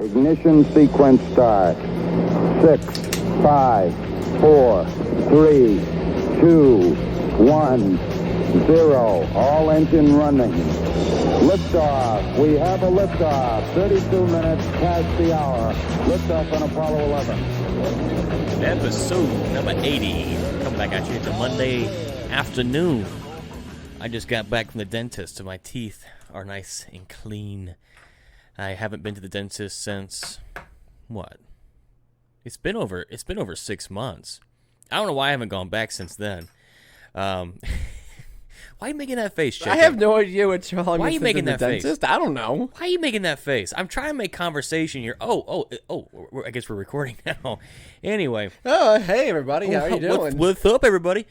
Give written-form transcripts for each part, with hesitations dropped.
Ignition sequence start. 6, 5, 4, 3, 2, 1, 0. All engine running. Liftoff. We have a liftoff. 32 minutes past the hour. Liftoff on Apollo 11. Episode number 80. Coming back at you. It's a Monday afternoon. I just got back from the dentist, so my teeth are nice and clean. I haven't been to the dentist since what? It's been over 6 months. I don't know why I haven't gone back since then. Why are you making that face, Jacob? I have no idea what you're Why are you making that dentist? face? I don't know. Why are you making that face? I'm trying to make conversation here. I guess we're recording now. Anyway. Oh, hey, everybody. How are you doing? What's up, everybody?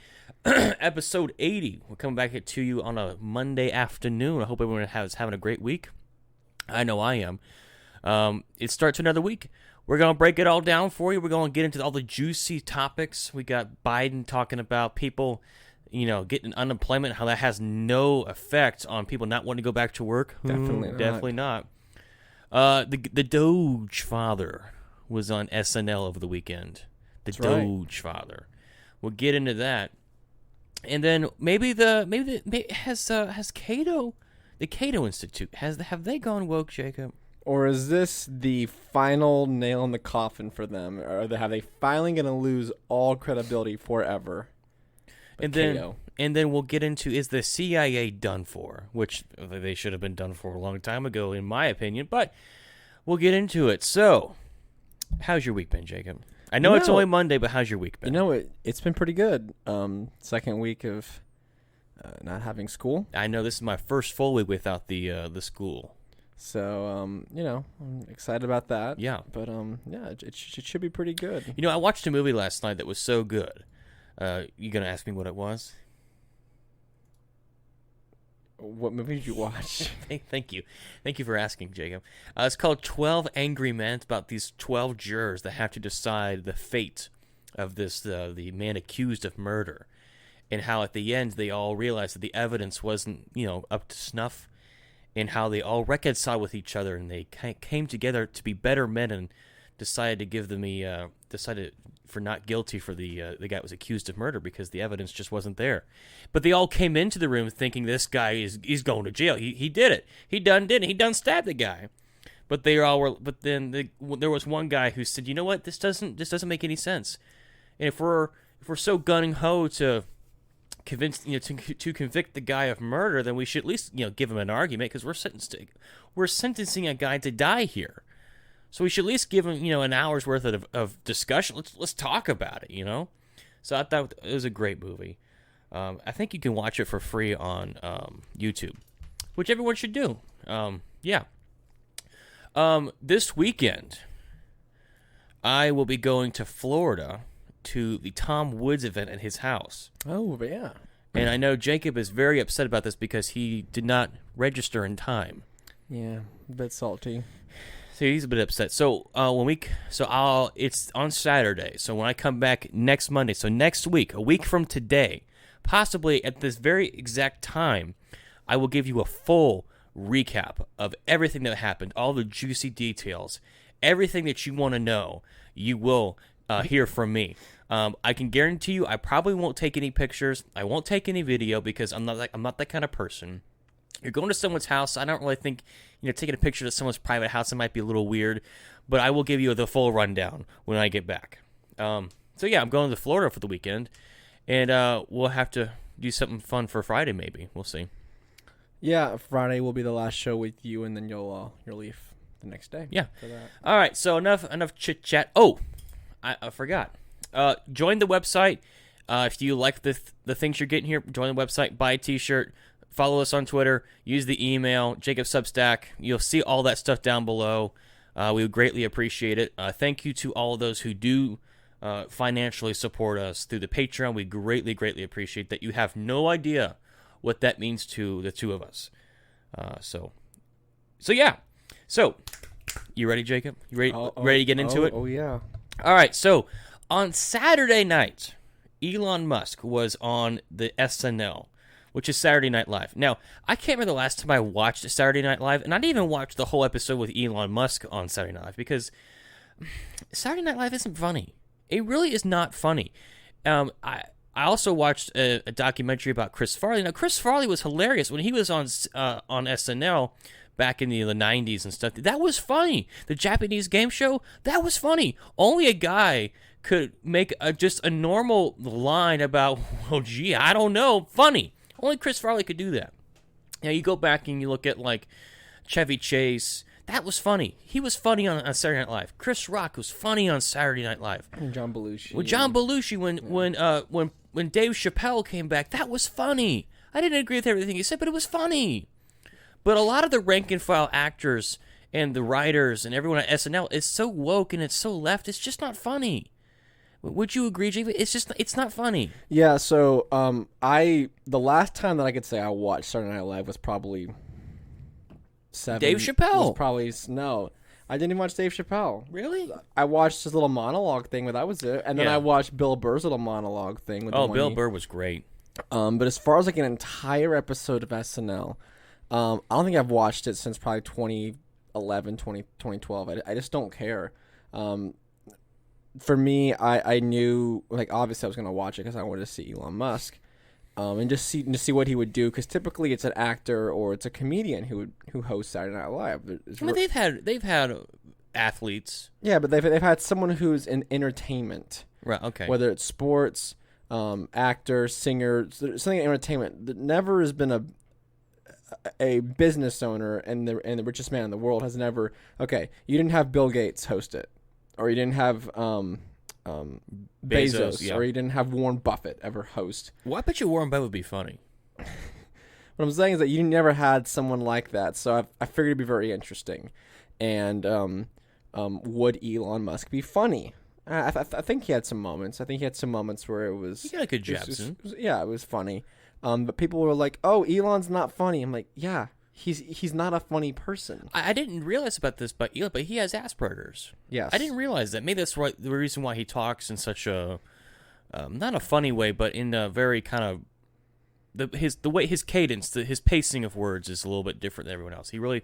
Episode 80. We're coming back to you on a Monday afternoon. I hope everyone is having a great week. I know I am. It starts another week. We're going to break it all down for you. We're going to get into all the juicy topics. We got Biden talking about people, getting unemployment, how that has no effect on people not wanting to go back to work. Definitely not. The Dogefather was on SNL over the weekend. The Dogefather. We'll get into that. And then has Cato, the Cato Institute, have they gone woke, Jacob? Or is this the final nail in the coffin for them? Or have they finally going to lose all credibility forever? And then we'll get into, is the CIA done for? Which they should have been done for a long time ago, in my opinion. But we'll get into it. So, how's your week been, Jacob? I know it's only Monday, but how's your week been? It's been pretty good. Second week of not having school. I know this is my first full week without the school. So, I'm excited about that. Yeah. But, it should be pretty good. I watched a movie last night that was so good. You going to ask me what it was? What movie did you watch? Thank you. Thank you for asking, Jacob. It's called 12 Angry Men. It's about these 12 jurors that have to decide the fate of the man accused of murder. And how at the end they all realized that the evidence wasn't, up to snuff. And how they all reconciled with each other and they came together to be better men and decided to give them decided for not guilty for the guy that was accused of murder because the evidence just wasn't there. But they all came into the room thinking this guy he's going to jail. He did it. He done stabbed the guy. But they all were. But then there was one guy who said, "You know what? This doesn't make any sense. And if we're so gung ho to convince to convict the guy of murder, then we should at least give him an argument because we're sentencing a guy to die here, so we should at least give him an hour's worth of discussion. Let's talk about it, So I thought it was a great movie. I think you can watch it for free on YouTube, which everyone should do. This weekend I will be going to Florida to the Tom Woods event at his house. Oh, yeah. And I know Jacob is very upset about this because he did not register in time. Yeah, a bit salty. So he's a bit upset. So it's on Saturday. So when I come back next Monday, so next week, a week from today, possibly at this very exact time, I will give you a full recap of everything that happened, all the juicy details, everything that you want to know. You will hear from me. I can guarantee you I probably won't take any pictures. I won't take any video because I'm not that kind of person. You're going to someone's house. I don't really think taking a picture of someone's private house, it might be a little weird, but I will give you the full rundown when I get back. I'm going to Florida for the weekend, and we'll have to do something fun for Friday maybe. We'll see. Yeah, Friday will be the last show with you, and then you'll leave the next day. Yeah. All right. So enough chit chat. Oh, I forgot. Join the website. If you like the things you're getting here, join the website, buy a t-shirt, follow us on Twitter, use the email, Jacob Substack. You'll see all that stuff down below. We would greatly appreciate it. Thank you to all of those who do financially support us through the Patreon. We greatly, greatly appreciate that. You have no idea what that means to the two of us. So you ready, Jacob? You ready to get into it? Oh, yeah. All right, so on Saturday night, Elon Musk was on the SNL, which is Saturday Night Live. Now, I can't remember the last time I watched Saturday Night Live, and I didn't even watch the whole episode with Elon Musk on Saturday Night Live because Saturday Night Live isn't funny. It really is not funny. I also watched a documentary about Chris Farley. Now, Chris Farley was hilarious when he was on SNL back in the 90s and stuff. That was funny. The Japanese game show, that was funny. Only a guy could make just a normal line about, well, gee, I don't know, funny. Only Chris Farley could do that. Now, you go back and you look at, like, Chevy Chase. That was funny. He was funny on Saturday Night Live. Chris Rock was funny on Saturday Night Live. And John Belushi. Well, John Belushi, when Dave Chappelle came back, that was funny. I didn't agree with everything he said, but it was funny. But a lot of the rank and file actors and the writers and everyone at SNL is so woke and it's so left, it's just not funny. Would you agree, JV? It's not funny. Yeah, so the last time that I could say I watched Saturday Night Live was probably Dave Chappelle. No. I didn't even watch Dave Chappelle. Really? I watched his little monologue thing, but that was it. And then I watched Bill Burr's little monologue thing. Bill Burr was great. But as far as like an entire episode of SNL, I don't think I've watched it since probably 2011, 2012. I just don't care. For me, I knew, like, obviously I was going to watch it because I wanted to see Elon Musk. And just see what he would do, because typically it's an actor or it's a comedian who hosts Saturday Night Live. I mean, they've had athletes. Yeah, but they've had someone who's in entertainment. Right. Okay. Whether it's sports, actor, singer, something in entertainment. That never has been a business owner and the richest man in the world has never. Okay, you didn't have Bill Gates host it, or you didn't have Bezos, yeah. or you didn't have Warren Buffett ever host. Well, I bet you Warren Buffett would be funny. What I'm saying is that you never had someone like that, so I figured it'd be very interesting. And would Elon Musk be funny? I think he had some moments. I think he had some moments where it was... He got a good Jepsen. It was funny. But people were like, oh, Elon's not funny. I'm like, yeah, he's not a funny person. I didn't realize about this, but he has Asperger's. Yes. I didn't realize that. Maybe that's the reason why he talks in such a... not a funny way, but in a very kind of... The way his cadence, his pacing of words is a little bit different than everyone else. He really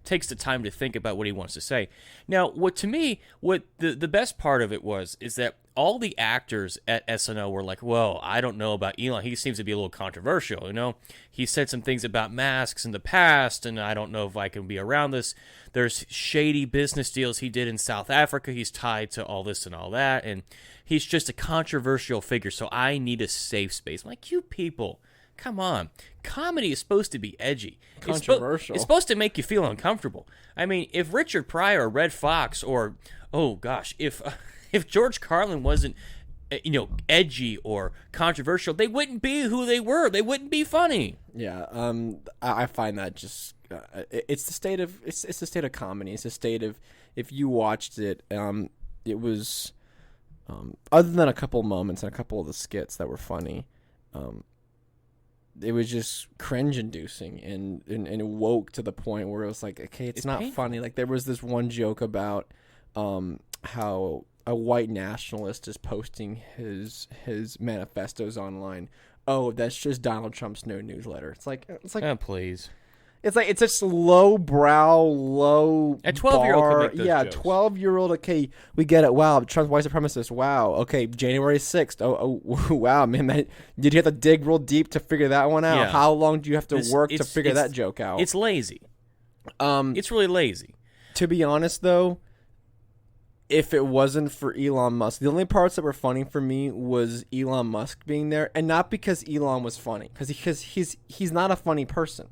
takes the time to think about what he wants to say. Now, what the best part of it is that all the actors at SNL were like, well, I don't know about Elon. He seems to be a little controversial, you know? He said some things about masks in the past, and I don't know if I can be around this. There's shady business deals he did in South Africa. He's tied to all this and all that, and he's just a controversial figure, so I need a safe space. I'm like, you people... Come on. Comedy is supposed to be edgy. Controversial. It's supposed to make you feel uncomfortable. I mean, if Richard Pryor or Red Fox or, oh gosh, if George Carlin wasn't, edgy or controversial, they wouldn't be who they were. They wouldn't be funny. Yeah. I find that just it's the state of comedy. It's the state of, if you watched it, it was other than a couple moments and a couple of the skits that were funny. It was just cringe-inducing and it woke to the point where it was like, okay, it's not painful. Funny. Like, there was this one joke about how a white nationalist is posting his manifestos online. Oh, that's just Donald Trump's new newsletter. It's like, oh, please. It's like, it's just low-brow, low a 12-year-old could make those jokes. 12-year-old, okay, we get it. Wow, Trump's white supremacist. Wow. Okay, January 6th. Oh, wow, man. Did you have to dig real deep to figure that one out? Yeah. How long do you have to work to figure that joke out? It's lazy. It's really lazy. To be honest, though, if it wasn't for Elon Musk, the only parts that were funny for me was Elon Musk being there, and not because Elon was funny, because he's not a funny person.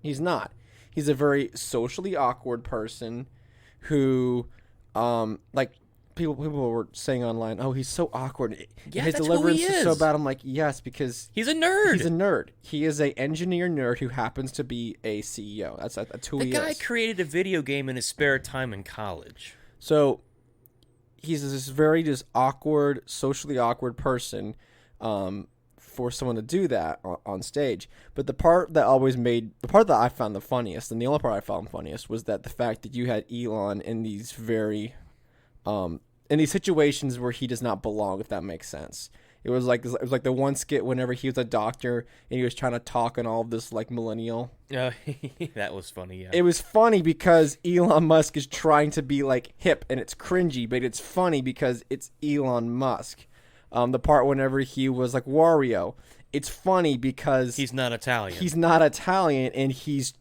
He's not. He's a very socially awkward person who, like, people were saying online, oh, he's so awkward. Yeah, his that's deliverance who he is so bad. I'm like, yes, because he's a nerd. He's a nerd. He is an engineer nerd who happens to be a CEO. That's who he is. The guy created a video game in his spare time in college. So he's this very just awkward, socially awkward person. For someone to do that on stage. But the part that I found the funniest, and the only part I found funniest, was that the fact that you had Elon in these very in these situations where he does not belong, if that makes sense. It was like the one skit whenever he was a doctor and he was trying to talk on all of this like millennial. That was funny. Yeah, It was funny because Elon Musk is trying to be like hip and it's cringy, but it's funny because it's Elon Musk. The part whenever he was like Wario, it's funny because he's not Italian. He's not Italian, and he's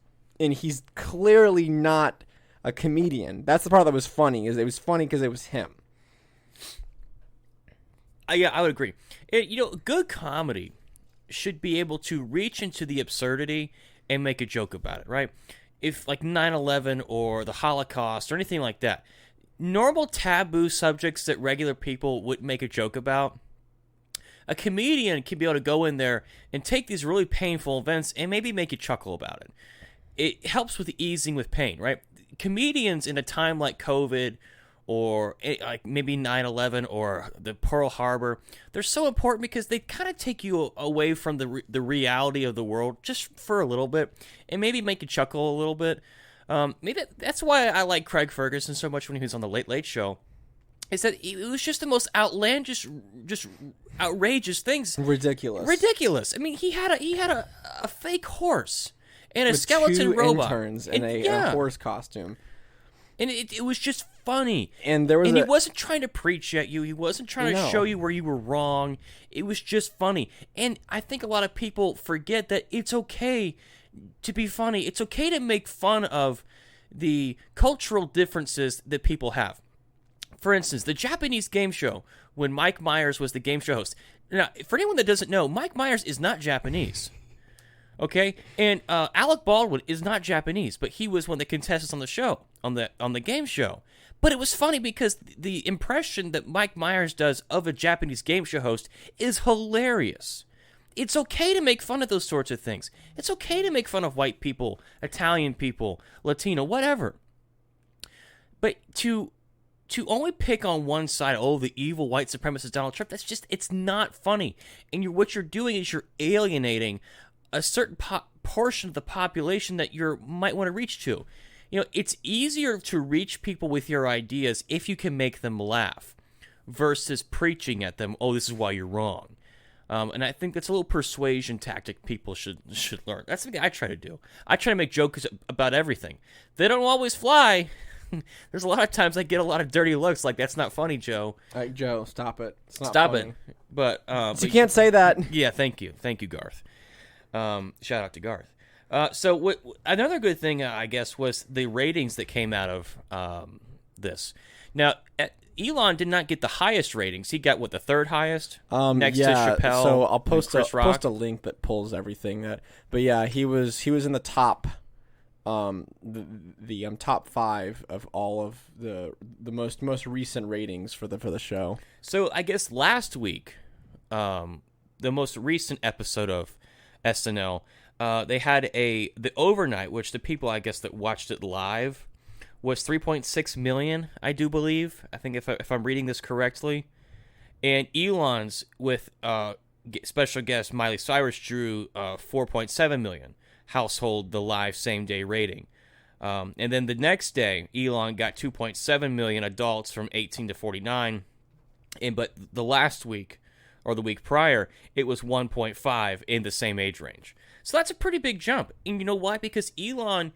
clearly not a comedian. That's the part that was funny. Is it was funny because it was him. Yeah, I would agree. Good comedy should be able to reach into the absurdity and make a joke about it, right? If like 9/11 or the Holocaust or anything like that, normal taboo subjects that regular people would make a joke about, a comedian can be able to go in there and take these really painful events and maybe make you chuckle about it. It helps with easing with pain, right? Comedians in a time like COVID or like maybe 9/11 or the Pearl Harbor, they're so important because they kind of take you away from the reality of the world just for a little bit and maybe make you chuckle a little bit. Maybe that's why I like Craig Ferguson so much when he was on the Late Late Show. Is that it was just the most outlandish, just outrageous things. Ridiculous. I mean, he had a fake horse and a with skeleton two robot interns in a horse costume. And it was just funny. And he wasn't trying to preach at you. He wasn't trying to show you where you were wrong. It was just funny. And I think a lot of people forget that it's okay to be funny. It's okay to make fun of the cultural differences that people have. For instance, the Japanese game show, when Mike Myers was the game show host. Now, for anyone that doesn't know, Mike Myers is not Japanese. Okay? And Alec Baldwin is not Japanese, but he was one of the contestants on the show, on the game show. But it was funny because the impression that Mike Myers does of a Japanese game show host is hilarious. It's okay to make fun of those sorts of things. It's okay to make fun of white people, Italian people, Latino, whatever. But to only pick on one side, the evil white supremacist Donald Trump, it's not funny. And what you're doing is you're alienating a certain portion of the population that you might want to reach to. It's easier to reach people with your ideas if you can make them laugh versus preaching at them, this is why you're wrong. And I think that's a little persuasion tactic people should learn. That's something I try to do. I try to make jokes about everything. They don't always fly. There's a lot of times I get a lot of dirty looks like, that's not funny, Joe. All right, Joe, stop it. It's not stop funny. it. But you can't say that. Yeah, thank you, Garth. Shout out to Garth. So another good thing, I guess, was the ratings that came out of this. Now, Elon did not get the highest ratings. He got the third highest, next to Chappelle. So I'll post post a link that pulls everything. But yeah, he was in the top. The top 5 of all of the most recent ratings for the show. So I guess last week, the most recent episode of SNL, they had the overnight, which the people I guess that watched it live was 3.6 million, I do believe. I think if I'm reading this correctly, and Elon's with special guest Miley Cyrus drew 4.7 million. Household the live same day rating. And then the next day, Elon got 2.7 million adults from 18 to 49. But the last week, or the week prior, it was 1.5 in the same age range. So that's a pretty big jump. And you know why? Because Elon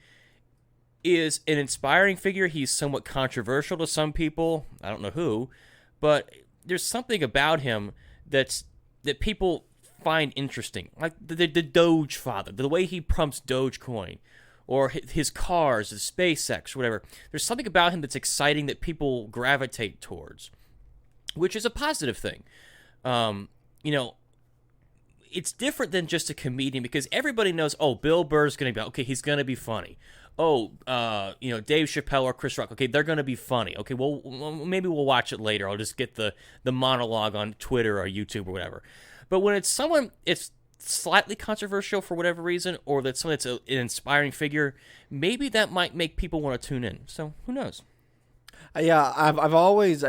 is an inspiring figure. He's somewhat controversial to some people. I don't know who. But there's something about him that people find interesting, like the Dogefather, the way he pumps Dogecoin, or his cars, the SpaceX, or whatever. There's something about him that's exciting that people gravitate towards, which is a positive thing. It's different than just a comedian because everybody knows, Bill Burr's going to be, okay, he's going to be funny. Dave Chappelle or Chris Rock, okay, they're going to be funny. Okay, well, maybe we'll watch it later. I'll just get the monologue on Twitter or YouTube or whatever. But when it's someone, it's slightly controversial for whatever reason, or that someone that's an inspiring figure, maybe that might make people want to tune in. So who knows? Yeah, I've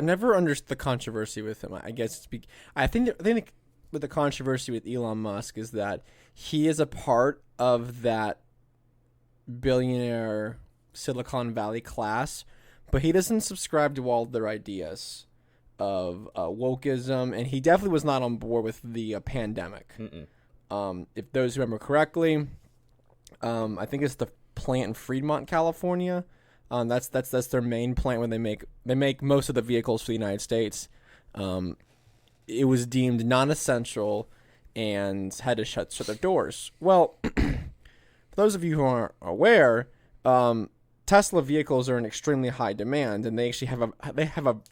never understood the controversy with him. I guess I think with the controversy with Elon Musk is that he is a part of that billionaire Silicon Valley class, but he doesn't subscribe to all of their ideas. wokeism, and he definitely was not on board with the pandemic. If those remember correctly, I think it's the plant in Fremont, California. That's their main plant when they make most of the vehicles for the United States. It was deemed non-essential and had to shut their doors. Well, for those of you who aren't aware, Tesla vehicles are in extremely high demand, and they actually have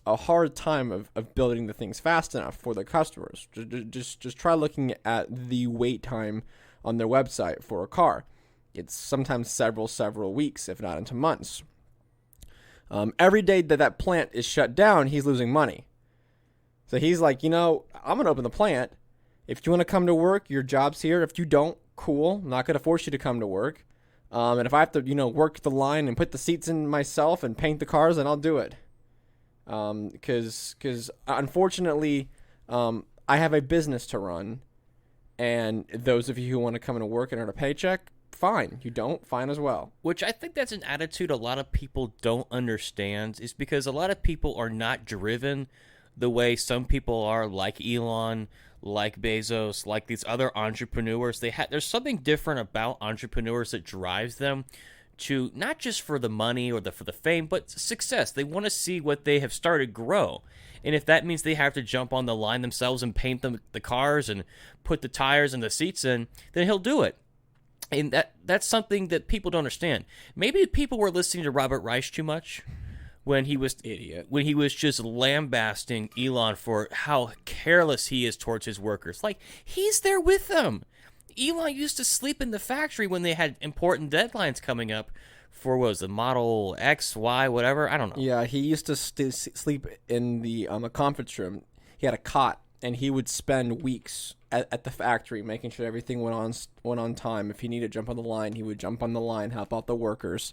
a hard time of building the things fast enough for their customers. Just try looking at the wait time on their website for a car. It's sometimes several weeks, if not into months. Every day that plant is shut down, he's losing money. So he's like, I'm going to open the plant. If you want to come to work, your job's here. If you don't, cool. I'm not going to force you to come to work. And if I have to, work the line and put the seats in myself and paint the cars, then I'll do it. Because unfortunately, I have a business to run. And those of you who want to come into work and earn a paycheck, fine. You don't, fine as well. Which I think that's an attitude a lot of people don't understand, is because a lot of people are not driven the way some people are, like Elon, like Bezos, like these other entrepreneurs. There's something different about entrepreneurs that drives them to, not just for the money or for the fame, but success. They want to see what they have started grow. And if that means they have to jump on the line themselves and paint the cars and put the tires and the seats in, then he'll do it. And that's something that people don't understand. Maybe people were listening to Robert Reich too much when he was just lambasting Elon for how careless he is towards his workers. Like, he's there with them. Elon used to sleep in the factory when they had important deadlines coming up for, what was the Model X, Y, whatever? I don't know. Yeah, he used to sleep in the conference room. He had a cot, and he would spend weeks at the factory making sure everything went on time. If he needed to jump on the line, he would jump on the line, help out the workers.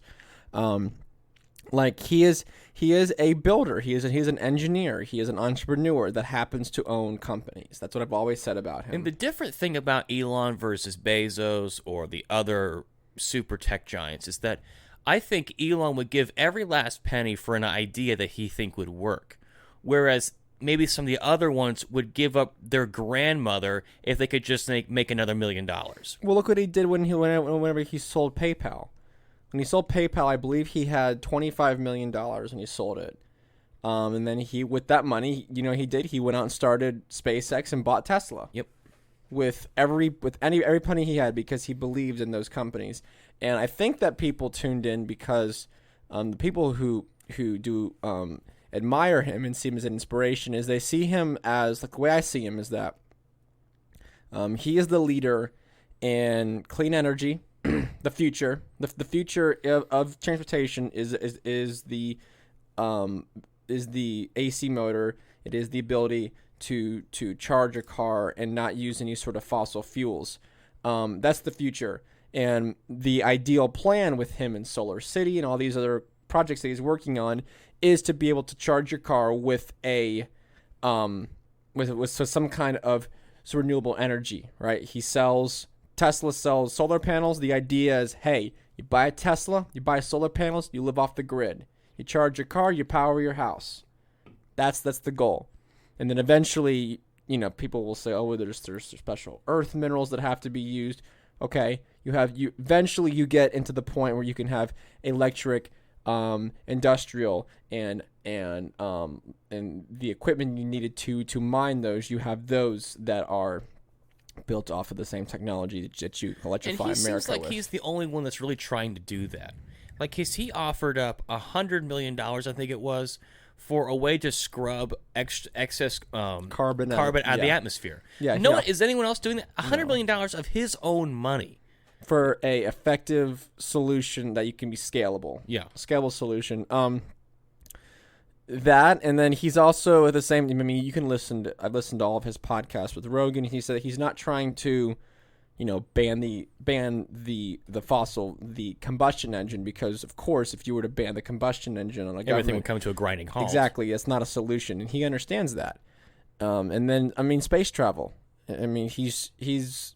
Like, he is a builder. He is an engineer. He is an entrepreneur that happens to own companies. That's what I've always said about him. And the different thing about Elon versus Bezos or the other super tech giants is that I think Elon would give every last penny for an idea that he think would work, whereas maybe some of the other ones would give up their grandmother if they could just make another $1 million. Well, look what he did whenever he sold PayPal. When he sold PayPal, I believe he had $25 million and he sold it. And then with that money, he went out and started SpaceX and bought Tesla. Yep. With every penny he had, because he believed in those companies. And I think that people tuned in because the people who do admire him and see him as an inspiration is they see him as, like, the way I see him is that he is the leader in clean energy. The future of transportation is the AC motor. It is the ability to charge a car and not use any sort of fossil fuels. That's the future, and the ideal plan with him in Solar City and all these other projects that he's working on is to be able to charge your car with with some kind of renewable energy. Right? Tesla sells solar panels. The idea is, hey, you buy a Tesla, you buy solar panels, you live off the grid. You charge your car, you power your house. That's the goal. And then eventually, people will say, oh, there's special earth minerals that have to be used. Okay, eventually you get into the point where you can have electric, industrial, and the equipment you needed to mine those. You have those that are built off of the same technology that you electrify America with. And he seems like he's the only one that's really trying to do that. Like, he offered up $100 million, I think it was, for a way to scrub excess carbon out of the atmosphere. Yeah, is anyone else doing that? $100 million of his own money for a effective solution that you can be scalable. Yeah, scalable solution. That, and then he's also at the same. I mean, you can listen. I've listened to all of his podcasts with Rogan. He said he's not trying to, ban the combustion engine, because of course, if you were to ban the combustion engine on a everything would come to a grinding halt. Exactly, it's not a solution, and he understands that. And then, space travel. He's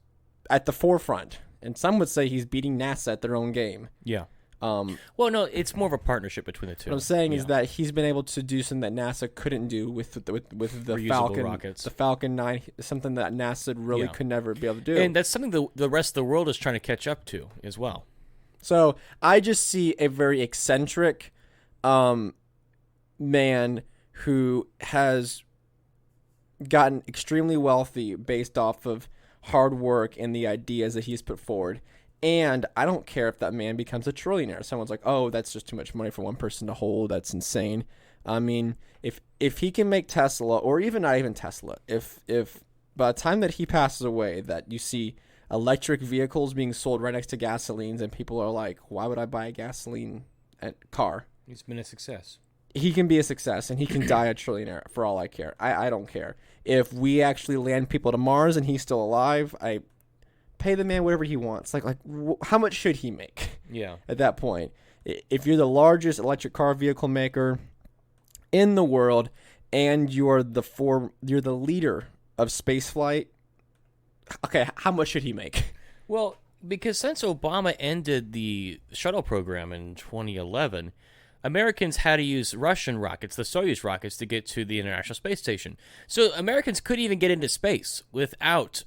at the forefront, and some would say he's beating NASA at their own game. Yeah. Well, no, it's more of a partnership between the two. What I'm saying is that he's been able to do something that NASA couldn't do with the Reusable Falcon rockets. The Falcon 9, something that NASA really could never be able to do. And that's something the rest of the world is trying to catch up to as well. So I just see a very eccentric man who has gotten extremely wealthy based off of hard work and the ideas that he's put forward. And I don't care if that man becomes a trillionaire. Someone's like, oh, that's just too much money for one person to hold. That's insane. I mean, if he can make Tesla, or even not even Tesla, if by the time that he passes away, that you see electric vehicles being sold right next to gasolines, and people are like, why would I buy a gasoline car? He's been a success. He can be a success, and he can die a trillionaire for all I care. I don't care. If we actually land people to Mars and he's still alive, I pay the man whatever he wants. Like how much should he make? Yeah. At that point, if you're the largest electric car vehicle maker in the world, and you're the leader of spaceflight, okay, how much should he make? Well, because since Obama ended the shuttle program in 2011, Americans had to use Russian rockets, the Soyuz rockets, to get to the International Space Station. So Americans couldn't even get into space without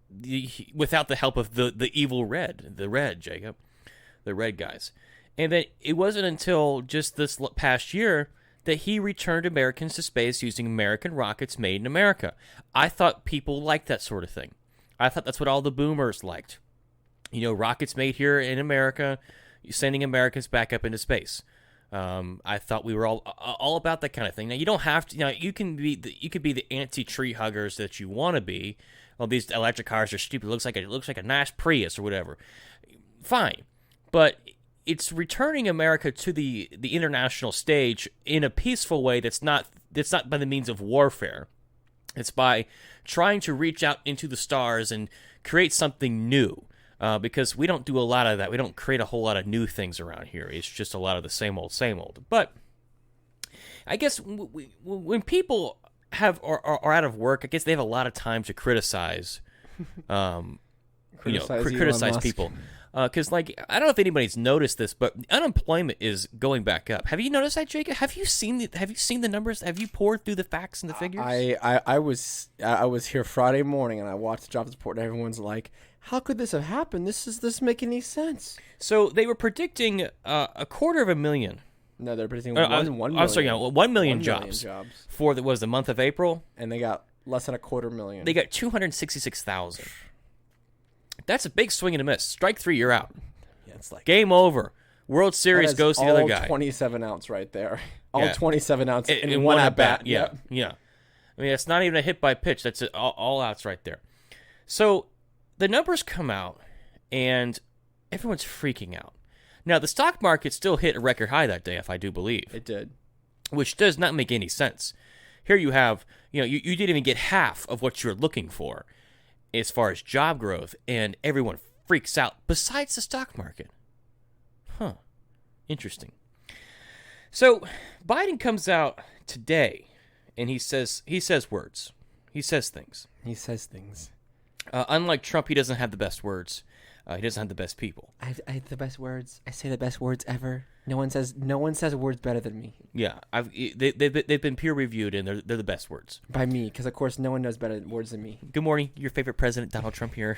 the help of the evil the red guys. And then it wasn't until just this past year that he returned Americans to space using American rockets made in America. I thought people liked that sort of thing. I thought that's what all the boomers liked. You know, rockets made here in America, sending Americans back up into space. I thought we were all about that kind of thing. Now, you don't have to. You could be the anti-tree huggers that you want to be. Well, these electric cars are stupid. It looks like a nice Prius or whatever. Fine, but it's returning America to the international stage in a peaceful way. That's not by the means of warfare. It's by trying to reach out into the stars and create something new. Because we don't do a lot of that. We don't create a whole lot of new things around here. It's just a lot of the same old. But I guess when people are out of work, I guess they have a lot of time to criticize, criticize people. Because I don't know if anybody's noticed this, but unemployment is going back up. Have you noticed that, Jacob? Have you seen the numbers? Have you poured through the facts and the figures? I was here Friday morning and I watched the jobs report and everyone's like, how could this have happened? This make any sense? So they were predicting 250,000. No, they're predicting 1 million. I'm sorry, 1 million jobs for the month of April, and they got less than 250,000. They got 266,000. That's a big swing and a miss. Strike three, you're out. Yeah, it's like game over. World Series goes to the other guy. 27 ounce right there. 27 ounce in one at bat. Yeah. I mean, it's not even a hit by pitch. That's all outs right there. So the numbers come out, and everyone's freaking out. Now, the stock market still hit a record high that day, if I do believe. It did. Which does not make any sense. Here you have, you didn't even get half of what you're looking for as far as job growth, and everyone freaks out, besides the stock market. Huh. Interesting. So, Biden comes out today, and he says words. He says things. Unlike Trump, he doesn't have the best words. He doesn't have the best people. I have the best words. I say the best words ever. No one says words better than me. Yeah, they've been peer reviewed, and they're the best words by me, because of course no one knows better words than me. Good morning, your favorite president, Donald Trump here.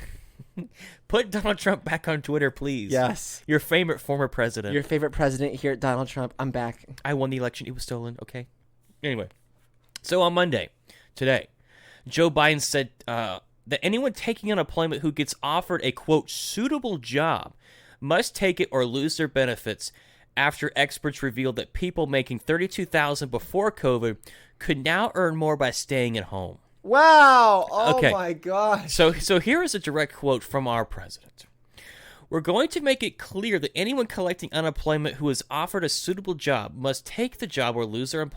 Put Donald Trump back on Twitter, please. Yes, your favorite former president. Your favorite president here, Donald Trump. I'm back. I won the election. It was stolen. Okay. Anyway, so on Monday, today, Joe Biden said that anyone taking unemployment who gets offered a, quote, suitable job must take it or lose their benefits, after experts revealed that people making $32,000 before COVID could now earn more by staying at home. Wow. Oh, okay. My gosh. So here is a direct quote from our president. We're going to make it clear that anyone collecting unemployment who is offered a suitable job must take the job or lose their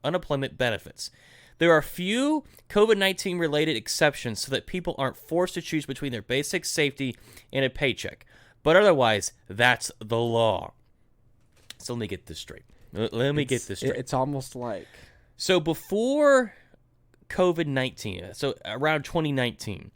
unemployment benefits. There are few COVID-19 related exceptions so that people aren't forced to choose between their basic safety and a paycheck. But otherwise, that's the law. So let me get this straight. It's almost like... So before COVID-19, so around 2019,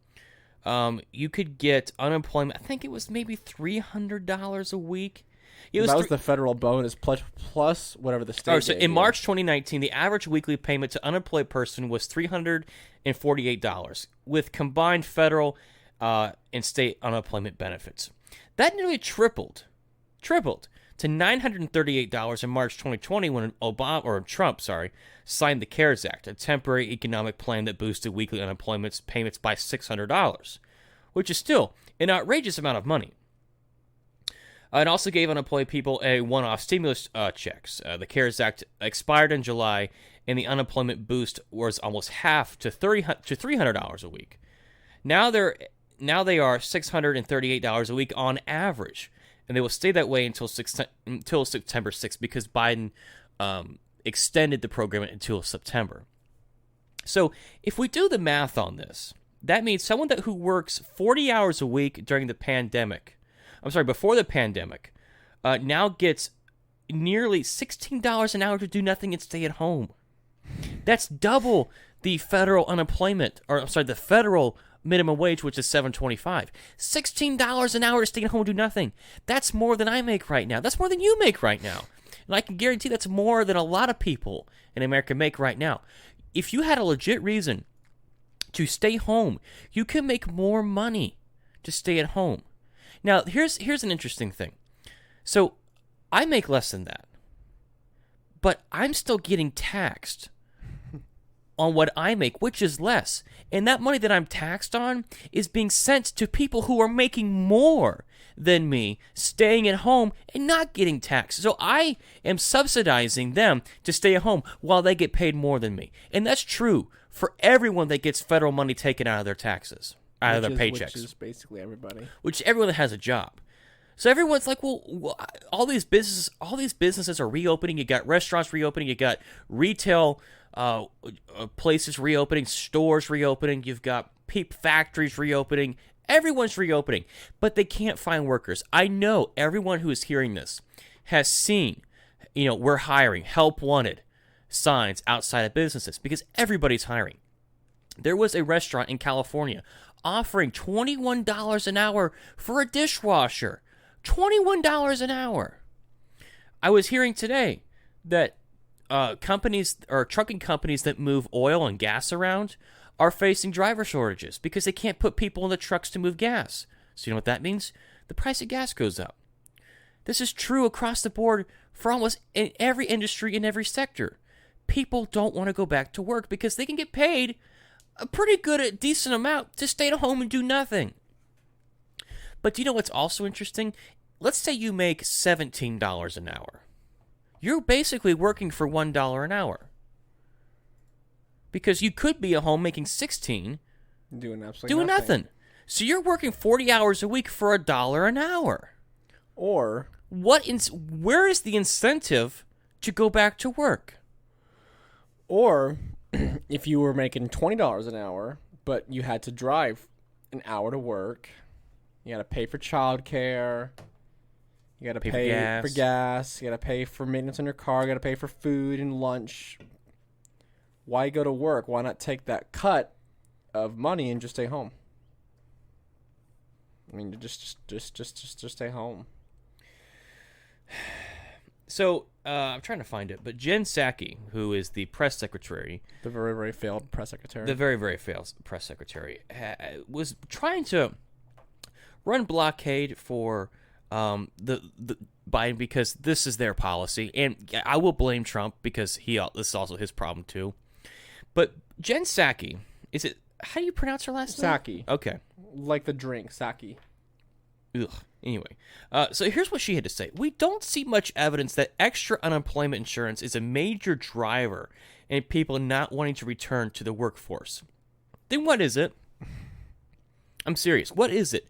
you could get unemployment. I think it was maybe $300 a week. It was that was the federal bonus plus whatever the state. Oh, so gave in you. March 2019, the average weekly payment to unemployed person was $348, with combined federal and state unemployment benefits. That nearly tripled to $938 in March 2020 when Trump signed the CARES Act, a temporary economic plan that boosted weekly unemployment payments by $600, which is still an outrageous amount of money. It also gave unemployed people a one-off stimulus checks. The CARES Act expired in July, and the unemployment boost was almost half to $300 a week. Now they are $638 a week on average, and they will stay that way until September 6th because Biden extended the program until September. So if we do the math on this, that means someone who works 40 hours a week before the pandemic, now gets nearly $16 an hour to do nothing and stay at home. That's double the federal the federal minimum wage, which is $7.25. $16 an hour to stay at home and do nothing. That's more than I make right now. That's more than you make right now. And I can guarantee that's more than a lot of people in America make right now. If you had a legit reason to stay home, you can make more money to stay at home. Now, here's an interesting thing. So, I make less than that, but I'm still getting taxed on what I make, which is less. And that money that I'm taxed on is being sent to people who are making more than me, staying at home and not getting taxed. So I am subsidizing them to stay at home while they get paid more than me. And that's true for everyone that gets federal money taken out of their taxes, out of their paychecks. Which is basically everybody. Which everyone that has a job. So everyone's like, well, all these businesses are reopening. You got restaurants reopening. You got retail places reopening, stores reopening. You've got factories reopening. Everyone's reopening, but they can't find workers. I know everyone who is hearing this has seen, we're hiring, help wanted signs outside of businesses because everybody's hiring. There was a restaurant in California offering $21 an hour for a dishwasher. $21 an hour. I was hearing today that companies or trucking companies that move oil and gas around are facing driver shortages because they can't put people in the trucks to move gas. So you know what that means? The price of gas goes up. This is true across the board for almost in every industry in every sector. People don't want to go back to work because they can get paid a pretty good, decent amount to stay at home and do nothing. But do you know what's also interesting? Let's say you make $17 an hour. You're basically working for $1 an hour. Because you could be at home making $16, doing nothing. So you're working 40 hours a week for $1 an hour. Or where is the incentive to go back to work? Or if you were making $20 an hour, but you had to drive an hour to work, you got to pay for childcare, you got to pay for gas, you got to pay for maintenance on your car, you got to pay for food and lunch. Why go to work? Why not take that cut of money and just stay home? I mean, just stay home. So I'm trying to find it, but Jen Psaki, who is the press secretary, the very, very failed press secretary, was trying to run blockade for the Biden because this is their policy, and I will blame Trump because this is also his problem too. But Jen Psaki, how do you pronounce her last name? Psaki. Okay. Like the drink, sake. Ugh. Anyway, so here's what she had to say. We don't see much evidence that extra unemployment insurance is a major driver in people not wanting to return to the workforce. Then what is it? I'm serious. What is it?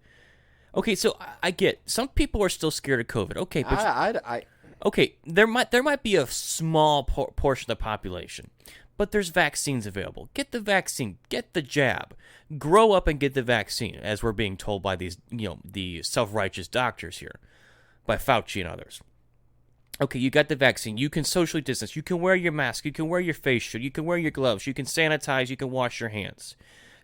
Okay, so I get some people are still scared of COVID. Okay, but okay, there might be a small portion of the population. But there's vaccines available. Get the vaccine. Get the jab. Grow up and get the vaccine, as we're being told by these, the self-righteous doctors here, by Fauci and others. Okay, you got the vaccine. You can socially distance. You can wear your mask. You can wear your face shield. You can wear your gloves. You can sanitize. You can wash your hands.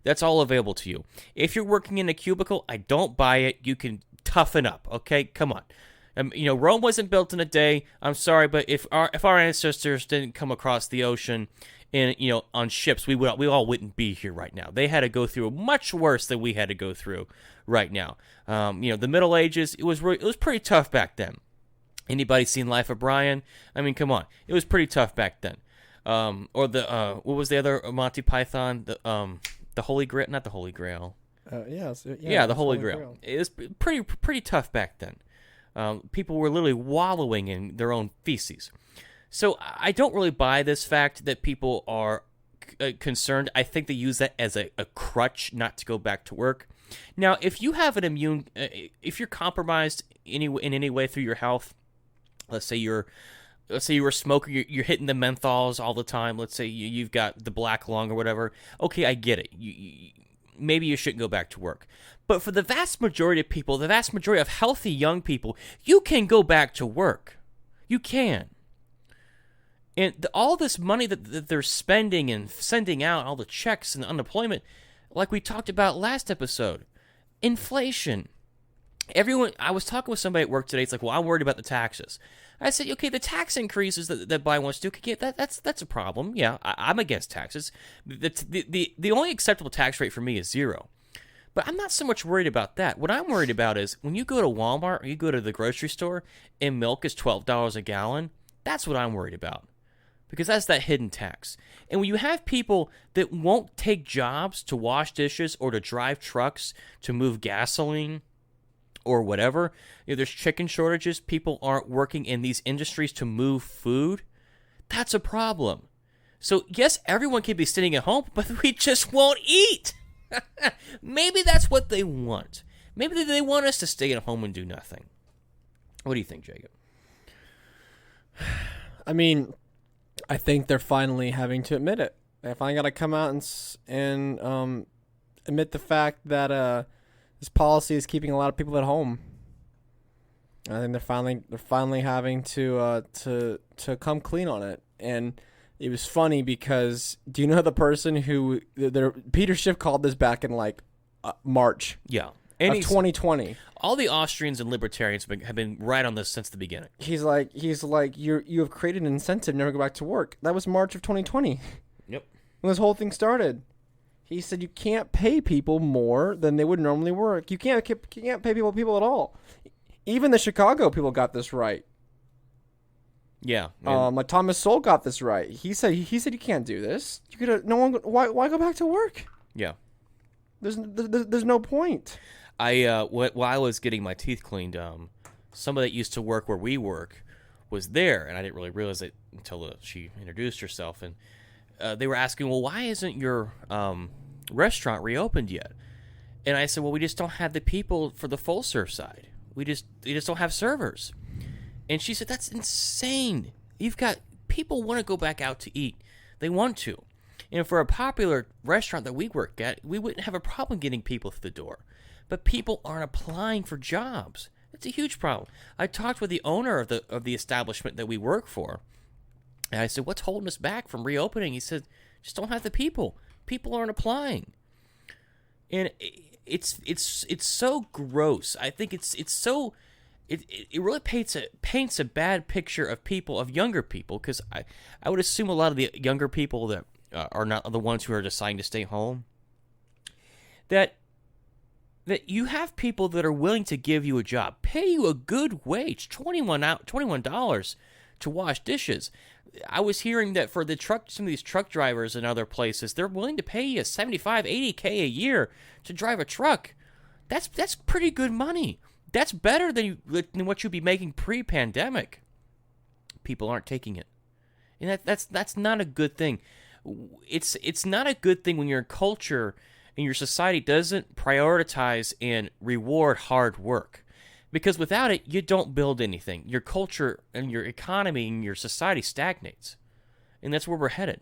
That's all available to you. If you're working in a cubicle, I don't buy it. You can toughen up, okay? Come on. Rome wasn't built in a day. I'm sorry, but if our ancestors didn't come across the ocean in on ships, we all wouldn't be here right now. They had to go through much worse than we had to go through right now. The Middle Ages, it was pretty tough back then. Anybody seen Life of Brian? I mean, come on, it was pretty tough back then. Or what was the other Monty Python? The Holy Grail, not the Holy Grail. The Holy Grail. It was pretty tough back then. People were literally wallowing in their own feces. So I don't really buy this fact that people are concerned. I think they use that as a crutch not to go back to work. Now, if you have if you're compromised in any way through your health, let's say you were a smoker, you're hitting the menthols all the time. Let's say you've got the black lung or whatever. Okay, I get it. Maybe you shouldn't go back to work. But for the vast majority of people, the vast majority of healthy young people, you can go back to work. You can. And all this money that they're spending and sending out, all the checks and unemployment, like we talked about last episode, inflation. I was talking with somebody at work today. It's like, well, I'm worried about the taxes. I said, okay, the tax increases that Biden wants to do, that's a problem. Yeah, I'm against taxes. The only acceptable tax rate for me is 0. But I'm not so much worried about that. What I'm worried about is when you go to Walmart or you go to the grocery store and milk is $12 a gallon, that's what I'm worried about. Because that's that hidden tax. And when you have people that won't take jobs to wash dishes or to drive trucks to move gasoline or whatever, there's chicken shortages, people aren't working in these industries to move food, that's a problem. So yes, everyone can be sitting at home, but we just won't eat. Maybe that's what they want. Maybe they want us to stay at home and do nothing. What do you think, Jacob? I mean, I think they're finally having to admit it. They finally got to come out and admit the fact that this policy is keeping a lot of people at home. I think they're finally having to come clean on it. And it was funny because do you know the person who Peter Schiff called this back in March? Yeah. Of 2020. All the Austrians and libertarians have been right on this since the beginning. He's like, you have created an incentive to never go back to work. That was March of 2020. Yep. When this whole thing started. He said you can't pay people more than they would normally work. You can't pay people at all. Even the Chicago people got this right. Yeah. Like Thomas Sowell got this right. He said you can't do this. You could why go back to work? Yeah. There's no point. While I was getting my teeth cleaned, somebody that used to work where we work was there, and I didn't really realize it until she introduced herself, and they were asking, well, why isn't your restaurant reopened yet? And I said, well, we just don't have the people for the full serve side. We just don't have servers. And she said, that's insane. You've got people want to go back out to eat. They want to. And for a popular restaurant that we work at, we wouldn't have a problem getting people through the door. But people aren't applying for jobs. It's a huge problem. I talked with the owner of the establishment that we work for. And I said, what's holding us back from reopening? He said, just don't have the people. People aren't applying. And it's so gross. I think it's so it really paints a bad picture of people, of younger people, because I would assume a lot of the younger people that are not the ones who are deciding to stay home, that you have people that are willing to give you a job, pay you a good wage, $21 to wash dishes. I was hearing that for some of these truck drivers and other places, they're willing to pay you $75,000, $80,000 a year to drive a truck. That's pretty good money. That's better than what you'd be making pre-pandemic. People aren't taking it, and that's not a good thing. It's not a good thing when your culture and your society doesn't prioritize and reward hard work. Because without it, you don't build anything. Your culture and your economy and your society stagnates. And that's where we're headed.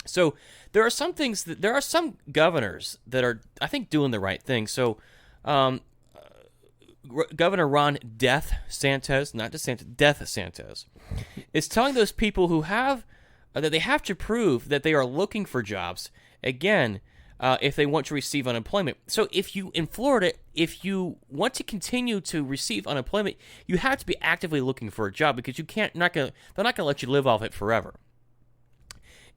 So there are some governors that are, I think, doing the right thing. So Governor Ron Death Santos is telling those people who have, that they have to prove that they are looking for jobs, again, if they want to receive unemployment. So in Florida, if you want to continue to receive unemployment, you have to be actively looking for a job because they're not going to let you live off it forever.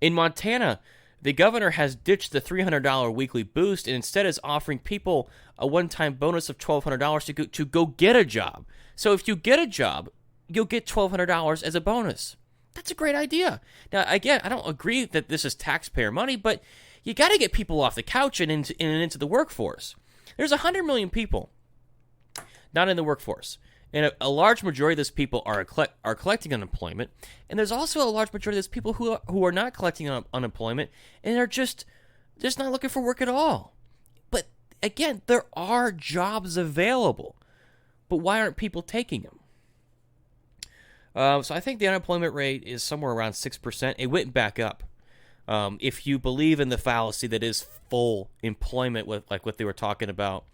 In Montana, the governor has ditched the $300 weekly boost and instead is offering people a one-time bonus of $1,200 to go get a job. So if you get a job, you'll get $1,200 as a bonus. That's a great idea. Now, again, I don't agree that this is taxpayer money, but you got to get people off the couch and into the workforce. There's 100 million people not in the workforce. And a large majority of those people are collecting unemployment. And there's also a large majority of those people who are not collecting unemployment and are just not looking for work at all. But again, there are jobs available. But why aren't people taking them? So I think the unemployment rate is somewhere around 6%. It went back up. If you believe in the fallacy that is full employment, with like what they were talking about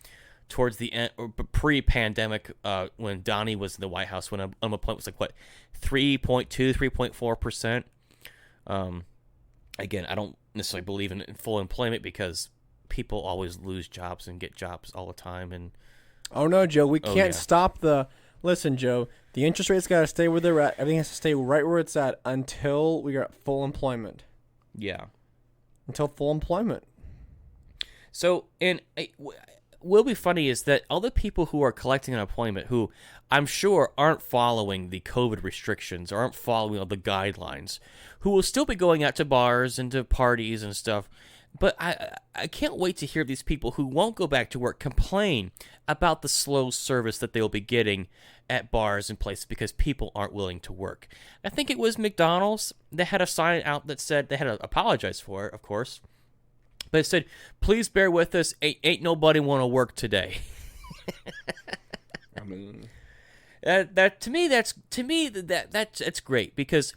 towards the end, or pre-pandemic, when Donnie was in the White House, when unemployment was like, 3.2, 3.4%. Again, I don't necessarily believe in full employment because people always lose jobs and get jobs all the time. And oh, no, Joe, we can't stop the... Listen, Joe, the interest rate's got to stay where they're at. Everything has to stay right where it's at until we are at full employment. Yeah. Until full employment. So, and will be funny is that all the people who are collecting unemployment, who I'm sure aren't following the COVID restrictions or aren't following all the guidelines, who will still be going out to bars and to parties and stuff. But I can't wait to hear these people who won't go back to work complain about the slow service that they'll be getting at bars and places because people aren't willing to work. I think it was McDonald's that had a sign out that said, they had to apologize for it, of course, but it said, "Please bear with us, ain't nobody want to work today." I mean, that's great, because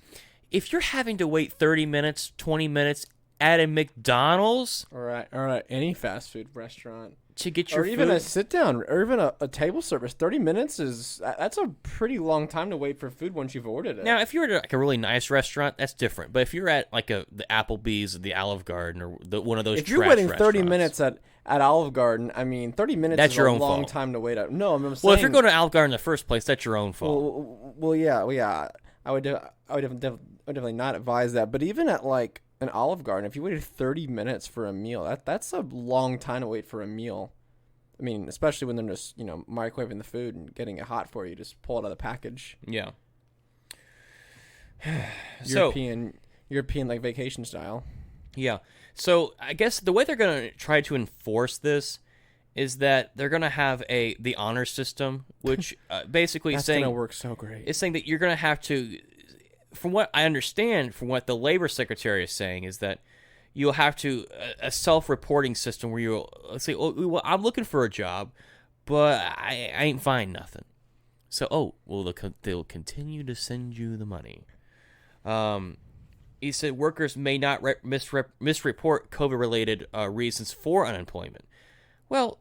if you're having to wait 30 minutes, 20 minutes at a McDonald's, all right, any fast food restaurant to get your or even food, a sit down, or even a table service, 30 minutes that's a pretty long time to wait for food once you've ordered it. Now, if you're at like a really nice restaurant, that's different. But if you're at like the Applebee's or the Olive Garden or one of those, if you're waiting 30 restaurants, minutes at Olive Garden, I mean, 30 minutes that's is your a own long fault. time to wait at. No, I'm saying, well, if you're going to Olive Garden in the first place, that's your own fault. Well, yeah. I would definitely not advise that. But even at like an Olive Garden, if you waited 30 minutes for a meal, that's a long time to wait for a meal. I mean, especially when they're just, microwaving the food and getting it hot for you. Just pull it out of the package. Yeah. European like vacation style. Yeah. So I guess the way they're going to try to enforce this is that they're going to have the honor system, which basically That's saying going to work so great. It's saying that you're going to have to, from what I understand, from what the labor secretary is saying, is that you'll have to a self-reporting system where you'll say, "Oh, well, I'm looking for a job, but I ain't find nothing." So, they'll continue to send you the money. He said workers may not misreport COVID-related reasons for unemployment. Well,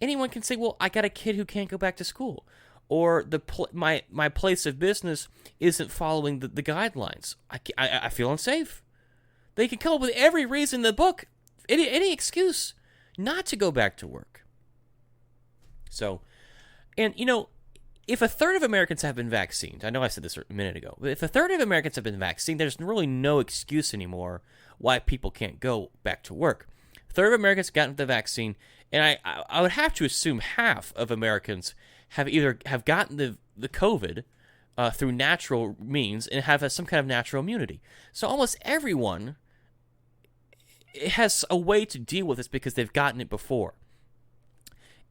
anyone can say, "Well, I got a kid who can't go back to school," or my place of business isn't following the guidelines. I feel unsafe. They can come up with every reason in the book, any excuse not to go back to work. So, and if a third of Americans have been vaccinated, I know I said this a minute ago, but if a third of Americans have been vaccinated, there's really no excuse anymore why people can't go back to work. A third of Americans have gotten the vaccine, and I would have to assume half of Americans have gotten the COVID through natural means and have some kind of natural immunity. So almost everyone has a way to deal with this because they've gotten it before.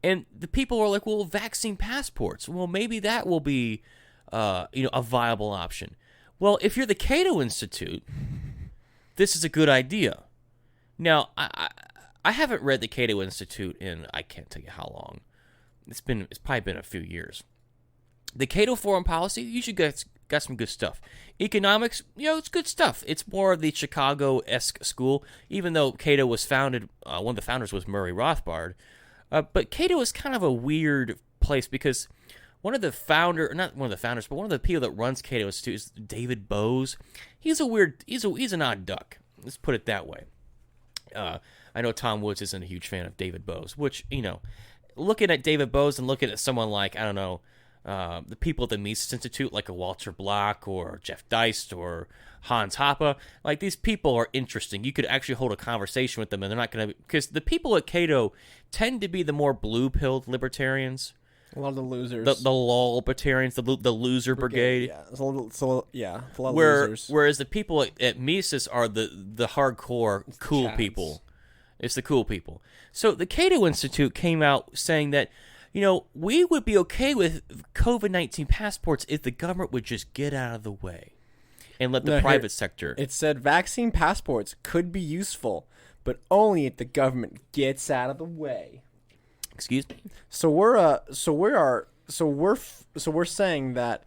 And the people are like, "Well, vaccine passports. Well, maybe that will be, a viable option." Well, if you're the Cato Institute, this is a good idea. Now, I haven't read the Cato Institute in I can't tell you how long. It's probably been a few years. The Cato Foreign Policy, you should got some good stuff. Economics, it's good stuff. It's more of the Chicago-esque school, even though Cato was founded, one of the founders was Murray Rothbard. But Cato is kind of a weird place because not one of the founders, but one of the people that runs Cato Institute is David Bose. He's an odd duck. Let's put it that way. I know Tom Woods isn't a huge fan of David Bose, which, looking at David Bose and looking at someone like, I don't know, the people at the Mises Institute, like a Walter Block or Jeff Deist or Hans Hoppe, like these people are interesting. You could actually hold a conversation with them, and they're not going to, because the people at Cato tend to be the more blue-pilled libertarians. A lot of the losers. The lull-libertarians, the loser brigade. Yeah, it's a lot of losers. Whereas the people at Mises are the hardcore cool chads. people. It's the cool people. So the Cato Institute came out saying that, we would be okay with COVID-19 passports if the government would just get out of the way and let the private sector. It said vaccine passports could be useful, but only if the government gets out of the way. Excuse me. So we're saying that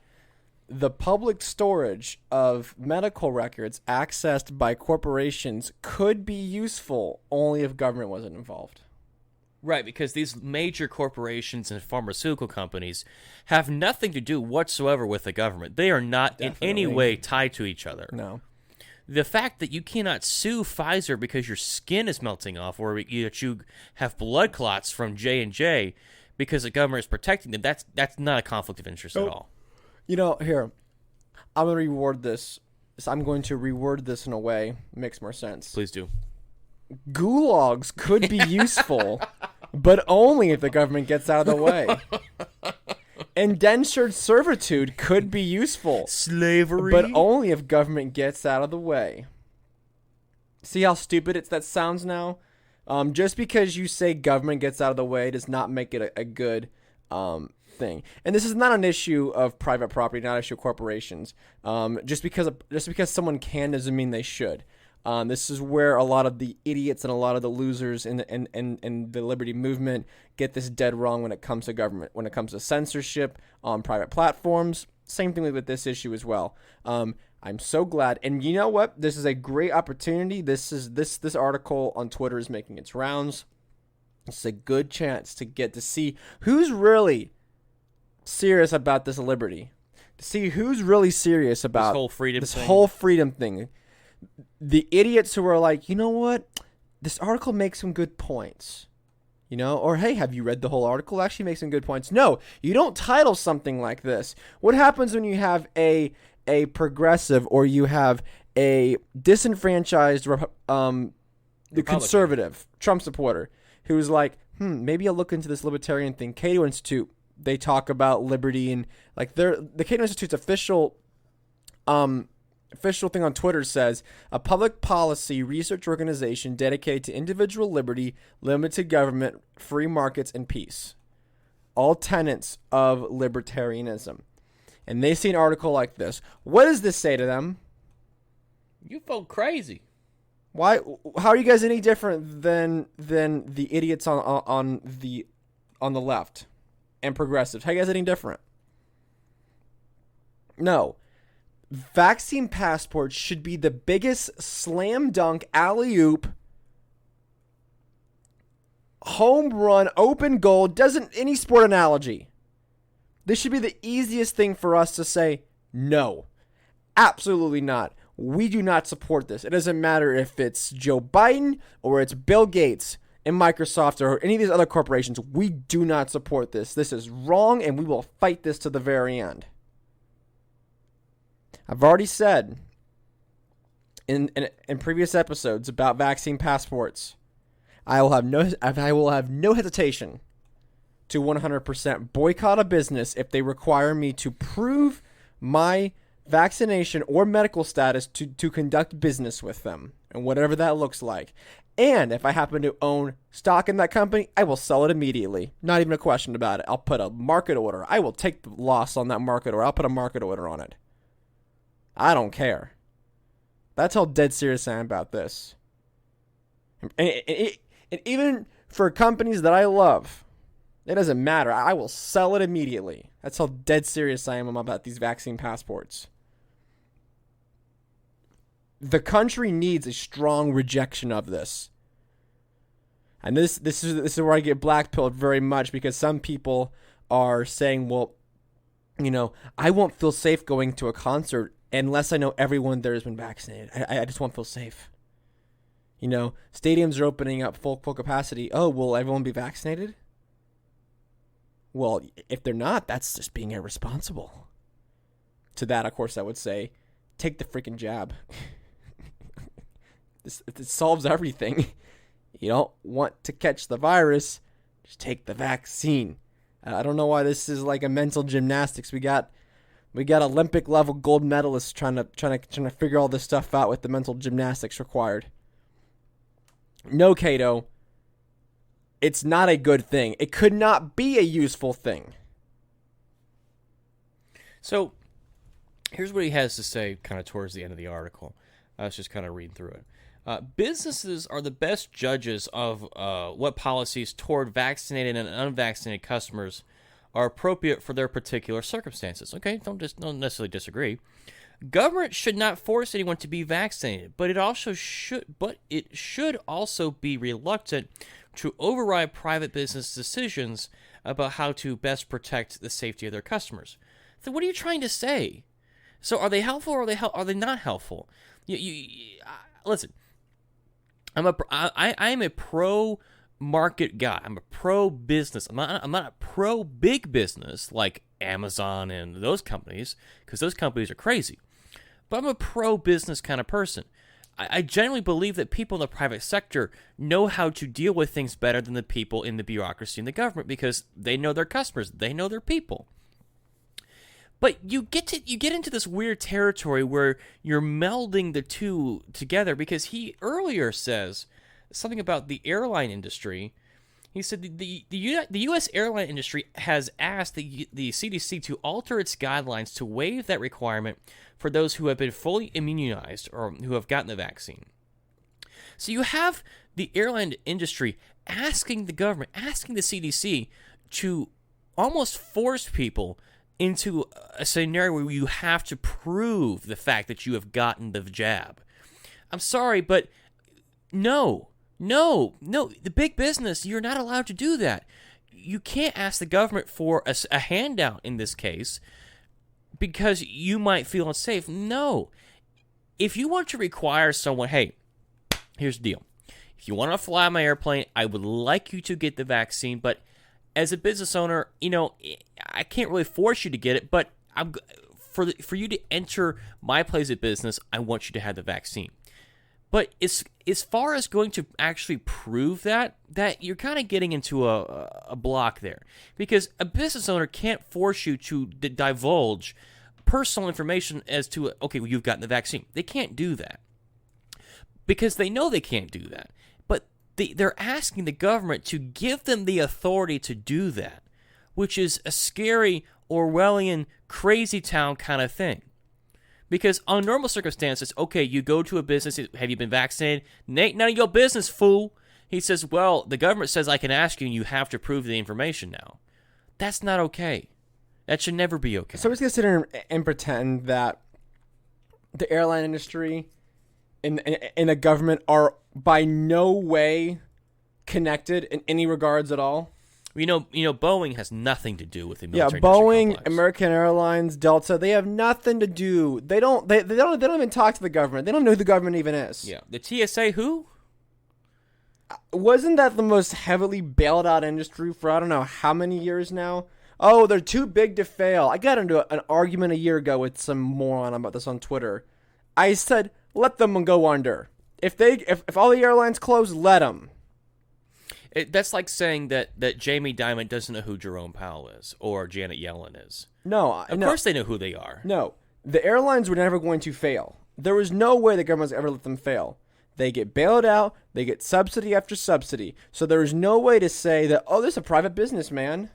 the public storage of medical records accessed by corporations could be useful only if government wasn't involved. Right, because these major corporations and pharmaceutical companies have nothing to do whatsoever with the government. They are not in any way tied to each other. No. The fact that you cannot sue Pfizer because your skin is melting off, or that you have blood clots from J&J because the government is protecting them, that's not a conflict of interest at all. Here, I'm going to reword this. So I'm going to reword this in a way that makes more sense. Please do. Gulags could be useful, but only if the government gets out of the way. Indentured servitude could be useful. Slavery. But only if government gets out of the way. See how stupid that sounds now? Just because you say government gets out of the way does not make it a good thing. And this is not an issue of private property, not an issue of corporations. Just because someone can doesn't mean they should. This is where a lot of the idiots and a lot of the losers in the liberty movement get this dead wrong when it comes to government, when it comes to censorship on private platforms. Same thing with this issue as well. I'm so glad, and you know what? This is a great opportunity. This article on Twitter is making its rounds. It's a good chance to get to see who's really serious about this liberty, to see who's really serious about this whole freedom thing. The idiots who are like, you know what? This article makes some good points. Or hey, have you read the whole article? It actually makes some good points. No, you don't title something like this. What happens when you have a progressive or you have a disenfranchised the conservative Trump supporter who's like, maybe I'll look into this libertarian thing. Cato Institute, they talk about liberty, and like the Cato Institute's official thing on Twitter says, a public policy research organization dedicated to individual liberty, limited government, free markets, and peace. All tenets of libertarianism. And they see an article like this. What does this say to them? You felt crazy. Why? How are you guys any different than the idiots on the left and progressives? How are you guys any different? No. Vaccine passports should be the biggest slam dunk, alley-oop, home run, open goal, any sport analogy. This should be the easiest thing for us to say, no, absolutely not. We do not support this. It doesn't matter if it's Joe Biden or it's Bill Gates and Microsoft or any of these other corporations. We do not support this. This is wrong, and we will fight this to the very end. I've already said in previous episodes about vaccine passports, I will have no hesitation to 100% boycott a business if they require me to prove my vaccination or medical status to conduct business with them, and whatever that looks like. And if I happen to own stock in that company, I will sell it immediately. Not even a question about it. I'll put a market order. I will take the loss on that market order. I'll put a market order on it. I don't care. That's how dead serious I am about this. And even for companies that I love, it doesn't matter. I will sell it immediately. That's how dead serious I am about these vaccine passports. The country needs a strong rejection of this. And this is where I get blackpilled very much, because some people are saying, well, I won't feel safe going to a concert unless I know everyone there has been vaccinated. I just won't feel safe. Stadiums are opening up full capacity. Oh, will everyone be vaccinated? Well, if they're not, that's just being irresponsible. To that, of course, I would say, take the freaking jab. It solves everything. You don't want to catch the virus, just take the vaccine. I don't know why this is like a mental gymnastics. We got Olympic level gold medalists trying to figure all this stuff out with the mental gymnastics required. No, Cato. It's not a good thing. It could not be a useful thing. So, here's what he has to say kind of towards the end of the article. I was just kind of reading through it. Businesses are the best judges of what policies toward vaccinated and unvaccinated customers are appropriate for their particular circumstances. Okay, don't necessarily disagree. Government should not force anyone to be vaccinated, but it should also be reluctant to override private business decisions about how to best protect the safety of their customers. So, what are you trying to say? So, are they helpful or are they not helpful? Listen. I am a pro market guy. I'm a pro business. I'm not a pro big business like Amazon and those companies, because those companies are crazy. But I'm a pro business kind of person. I generally believe that people in the private sector know how to deal with things better than the people in the bureaucracy and the government, because they know their customers, they know their people. But you get into this weird territory where you're melding the two together, because he earlier says something about the airline industry. He said the U.S. airline industry has asked the CDC to alter its guidelines to waive that requirement for those who have been fully immunized or who have gotten the vaccine. So you have the airline industry asking the government, asking the CDC to almost force people into a scenario where you have to prove the fact that you have gotten the jab. I'm sorry, but no. The big business, you're not allowed to do that. You can't ask the government for a handout in this case because you might feel unsafe. No. If you want to require someone, hey, here's the deal. If you want to fly my airplane, I would like you to get the vaccine, but as a business owner, I can't really force you to get it, but for you to enter my place of business, I want you to have the vaccine. But as far as going to actually prove that you're kind of getting into a block there, because a business owner can't force you to divulge personal information as to, okay, well, you've gotten the vaccine. They can't do that because they know they can't do that. They're asking the government to give them the authority to do that, which is a scary Orwellian crazy town kind of thing. Because on normal circumstances, okay, you go to a business, have you been vaccinated? Nate, none of your business, fool. He says, well, the government says I can ask you and you have to prove the information now. That's not okay. That should never be okay. So let's consider and pretend that the airline industry and the government are by no way connected in any regards at all. Boeing has nothing to do with the military. Yeah, Boeing, complex. American Airlines, Delta, they have nothing to do. They don't even talk to the government. They don't know who the government even is. Yeah, the TSA who? Wasn't that the most heavily bailed out industry for I don't know how many years now? Oh, they're too big to fail. I got into an argument a year ago with some moron about this on Twitter. I said, let them go under. If all the airlines close, let them. That's like saying that Jamie Dimon doesn't know who Jerome Powell is or Janet Yellen is. No. Of course they know who they are. No. The airlines were never going to fail. There was no way the government was ever let them fail. They get bailed out. They get subsidy after subsidy. So there is no way to say that, oh, this is a private business, man.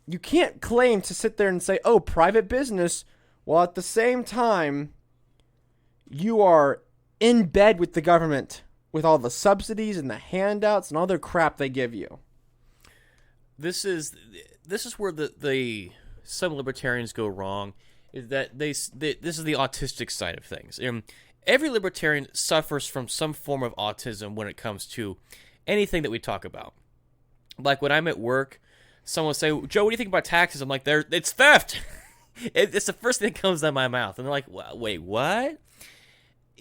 You can't claim to sit there and say, oh, private business, while at the same time, you are in bed with the government with all the subsidies and the handouts and all their crap they give you. This is where some libertarians go wrong, is that this is the autistic side of things. Every libertarian suffers from some form of autism when it comes to anything that we talk about. Like when I'm at work, someone will say, Joe, what do you think about taxes? I'm like, it's theft. It's the first thing that comes out of my mouth. And they're like, wait, what?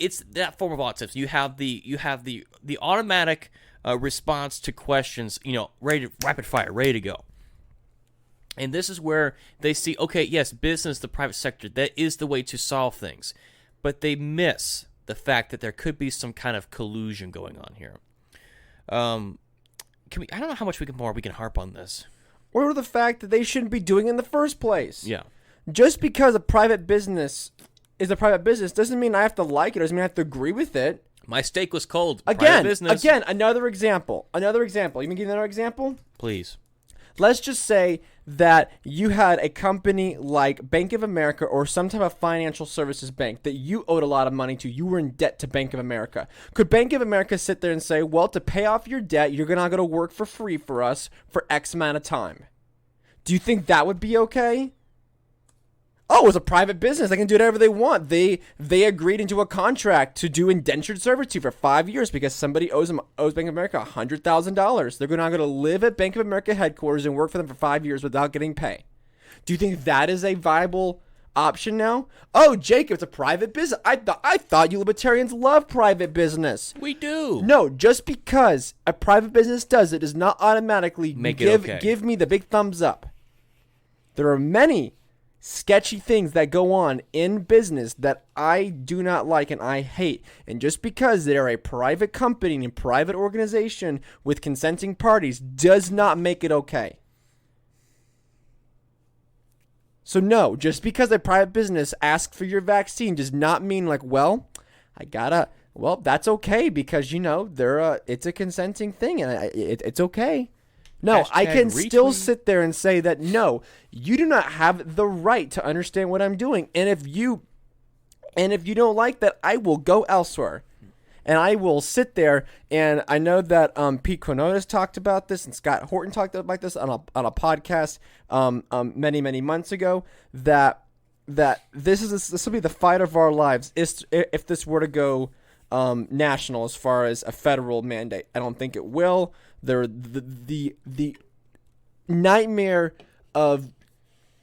it's that form of autism. You have the automatic response to questions, rapid fire, ready to go. And this is where they see, okay, yes, business, the private sector, that is the way to solve things. But they miss the fact that there could be some kind of collusion going on here. I don't know how much more we can harp on this. Or the fact that they shouldn't be doing it in the first place. Yeah. Just because a private business is a private business doesn't mean I have to like it. Doesn't mean I have to agree with it. My steak was cold. Private business. Again, another example. You can give another example? Please. Let's just say that you had a company like Bank of America or some type of financial services bank that you owed a lot of money to. You were in debt to Bank of America. Could Bank of America sit there and say, well, to pay off your debt, you're not going to work for free for us for X amount of time? Do you think that would be okay? Oh, it's a private business. They can do whatever they want. They agreed into a contract to do indentured servitude for 5 years because somebody owes Bank of America $100,000. They're not going to live at Bank of America headquarters and work for them for 5 years without getting pay. Do you think that is a viable option now? Oh, Jacob, it's a private business. I thought you libertarians love private business. We do. No, just because a private business does it does not automatically give me the big thumbs up. There are many sketchy things that go on in business that I do not like and I hate. And just because they're a private company and a private organization with consenting parties does not make it okay. So no, just because a private business asks for your vaccine does not mean that's okay because, it's a consenting thing and it's okay. No, I can still sit there and say that, no, you do not have the right to understand what I'm doing. And if you don't like that, I will go elsewhere. And I will sit there, and I know that Pete Quinones talked about this, and Scott Horton talked about this on a podcast many, many months ago, that this will be the fight of our lives if this were to go national as far as a federal mandate. I don't think it will. The nightmare of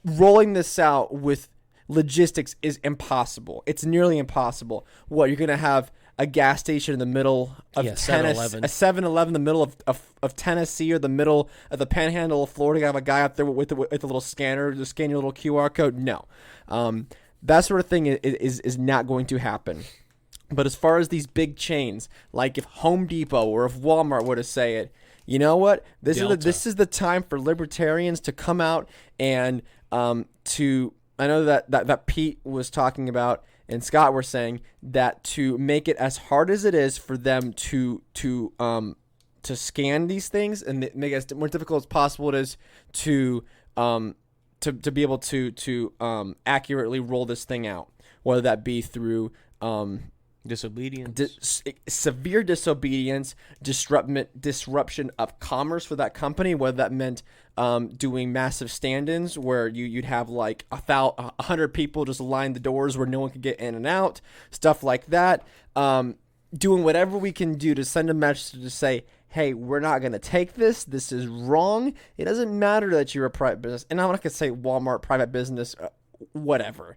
rolling this out with logistics is impossible. It's nearly impossible. What, you're going to have a gas station in the middle of Tennessee, a 7-Eleven in the middle of Tennessee or the middle of the panhandle of Florida? You have a guy up there with a little scanner to scan your little QR code? No. That sort of thing is not going to happen. But as far as these big chains, like if Home Depot or if Walmart were to say it, you know what? This is the time for libertarians to come out and I know that Pete was talking about and Scott were saying that to make it as hard as it is for them to scan these things and make it as more difficult as possible it is to be able to accurately roll this thing out, whether that be through disobedience, severe disobedience, disruption of commerce for that company, whether that meant doing massive stand-ins where you'd have like 100 people just line the doors where no one could get in and out, stuff like that. Doing whatever we can do to send a message to say, hey, we're not going to take this. This is wrong. It doesn't matter that you're a private business. And I'm not going to say Walmart, private business, whatever.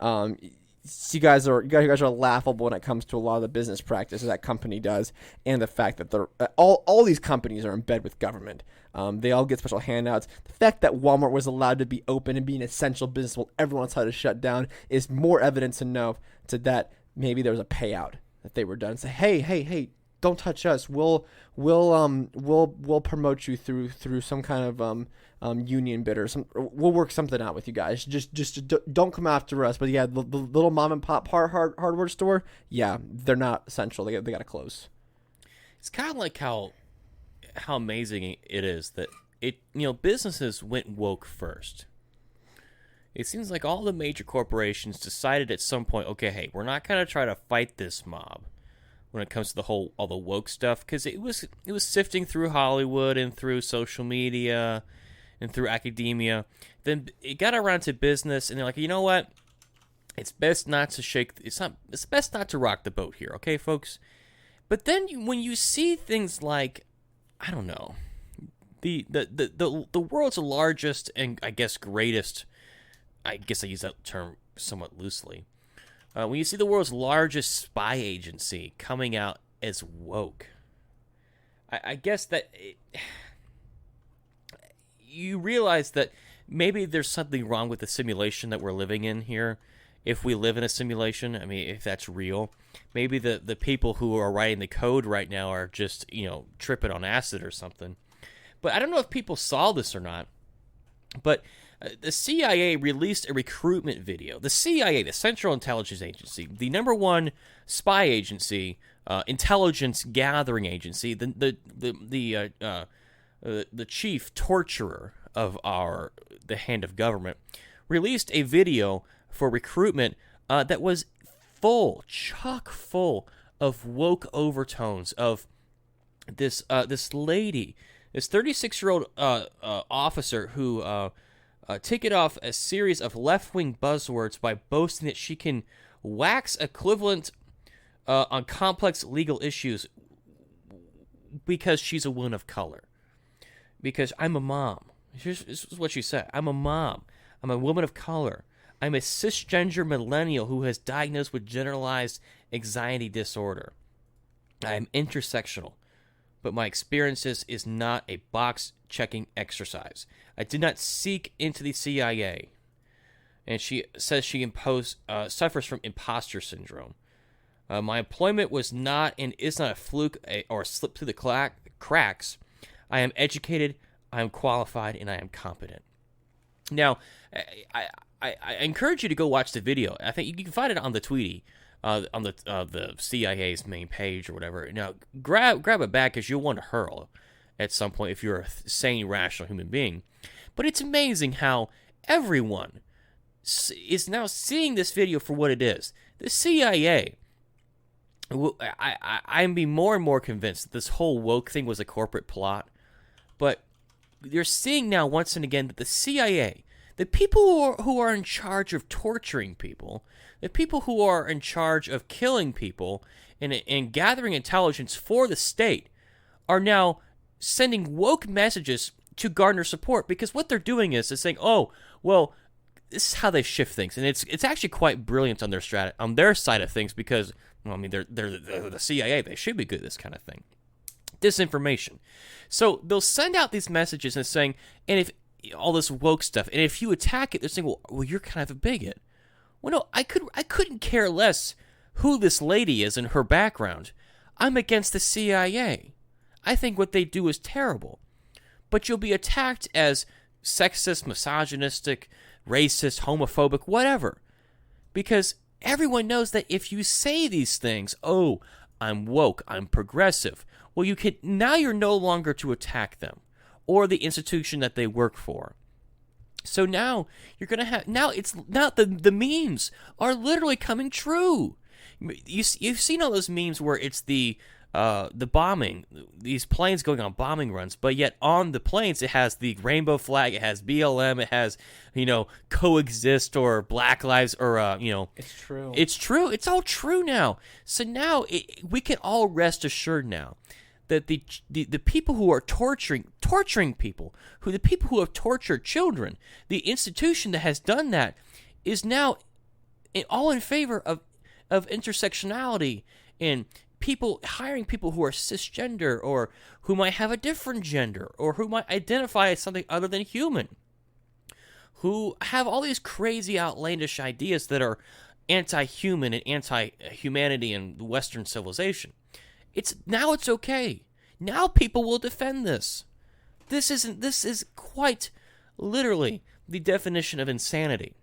You guys are laughable when it comes to a lot of the business practices that company does, and the fact that they're all these companies are in bed with government. They all get special handouts. The fact that Walmart was allowed to be open and be an essential business while everyone else had to shut down is more evidence to know to that maybe there was a payout that they were done. Say, hey, don't touch us. We'll promote you through some kind of union bid or we'll work something out with you guys. Just don't come after us. But yeah, the little mom and pop hardware store, yeah, they're not essential. They got to close. It's kind of like how amazing it is that businesses went woke first. It seems like all the major corporations decided at some point, okay, hey, we're not going to try to fight this mob when it comes to all the woke stuff, because it was sifting through Hollywood and through social media and through academia. Then it got around to business, and they're like, you know what? It's best not to rock the boat here, okay, folks? But then when you see things like, I don't know, the world's largest and I guess greatest, I guess I use that term somewhat loosely, when you see the world's largest spy agency coming out as woke, I guess that you realize that maybe there's something wrong with the simulation that we're living in here. If we live in a simulation, I mean, if that's real, maybe the people who are writing the code right now are just, tripping on acid or something. But I don't know if people saw this or not, but the CIA released a recruitment video. The CIA, the Central Intelligence Agency, the number one spy agency, intelligence gathering agency, the chief torturer of the hand of government, released a video for recruitment that was chock full of woke overtones of this lady, this 36-year-old officer who ticked off a series of left-wing buzzwords by boasting that she can wax equivalent on complex legal issues because she's a woman of color. Because I'm a mom. This is what she said. I'm a mom. I'm a woman of color. I'm a cisgender millennial who has diagnosed with generalized anxiety disorder. I am intersectional, but my experiences is not a box-checking exercise. I did not seek into the CIA. And she says she suffers from imposter syndrome. My employment was not and is not a fluke or a slip through the cracks. I am educated, I am qualified, and I am competent. Now, I encourage you to go watch the video. I think you can find it on the Tweety, on the CIA's main page or whatever. Now, grab it back because you'll want to hurl at some point if you're a sane, rational human being. But it's amazing how everyone is now seeing this video for what it is. The CIA, I'm being more and more convinced that this whole woke thing was a corporate plot. But you're seeing now once and again that the CIA, the people who are in charge of torturing people, the people who are in charge of killing people and gathering intelligence for the state, are now sending woke messages to garner support, because what they're doing is saying, oh, well, this is how they shift things, and it's actually quite brilliant on their side of things, because, well, I mean, they're the CIA, they should be good at this kind of thing. Disinformation. So they'll send out these messages and saying, and if all this woke stuff, and if you attack it, they're saying, well, you're kind of a bigot. Well, no, I couldn't care less who this lady is and her background. I'm against the CIA. I think what they do is terrible. But you'll be attacked as sexist, misogynistic, racist, homophobic, whatever. Because everyone knows that if you say these things, oh, I'm woke, I'm progressive, well, now you're no longer to attack them or the institution that they work for. So now you're going to have, now it's not the memes are literally coming true. You've seen all those memes where it's the bombing, these planes going on bombing runs, but yet on the planes it has the rainbow flag, it has BLM, it has, coexist or Black Lives or, It's true. It's true. It's all true now. So now we can all rest assured now that the people who are torturing people, the people who have tortured children, the institution that has done that is now all in favor of intersectionality and hiring people who are cisgender or who might have a different gender or who might identify as something other than human, who have all these crazy outlandish ideas that are anti-human and anti-humanity and Western civilization. It's okay. Now people will defend this. This is quite literally the definition of insanity.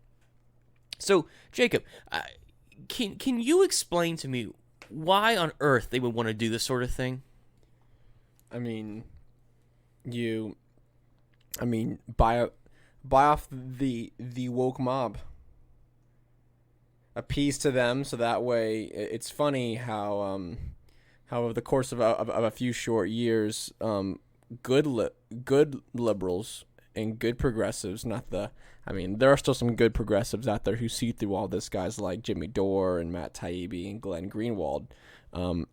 So, Jacob, can you explain to me why on earth they would want to do this sort of thing? I mean, buy off the woke mob. Appease to them, so that way it's funny how over the course of a few short years, good liberals and good progressives, there are still some good progressives out there who see through all this, guys like Jimmy Dore and Matt Taibbi and Glenn Greenwald.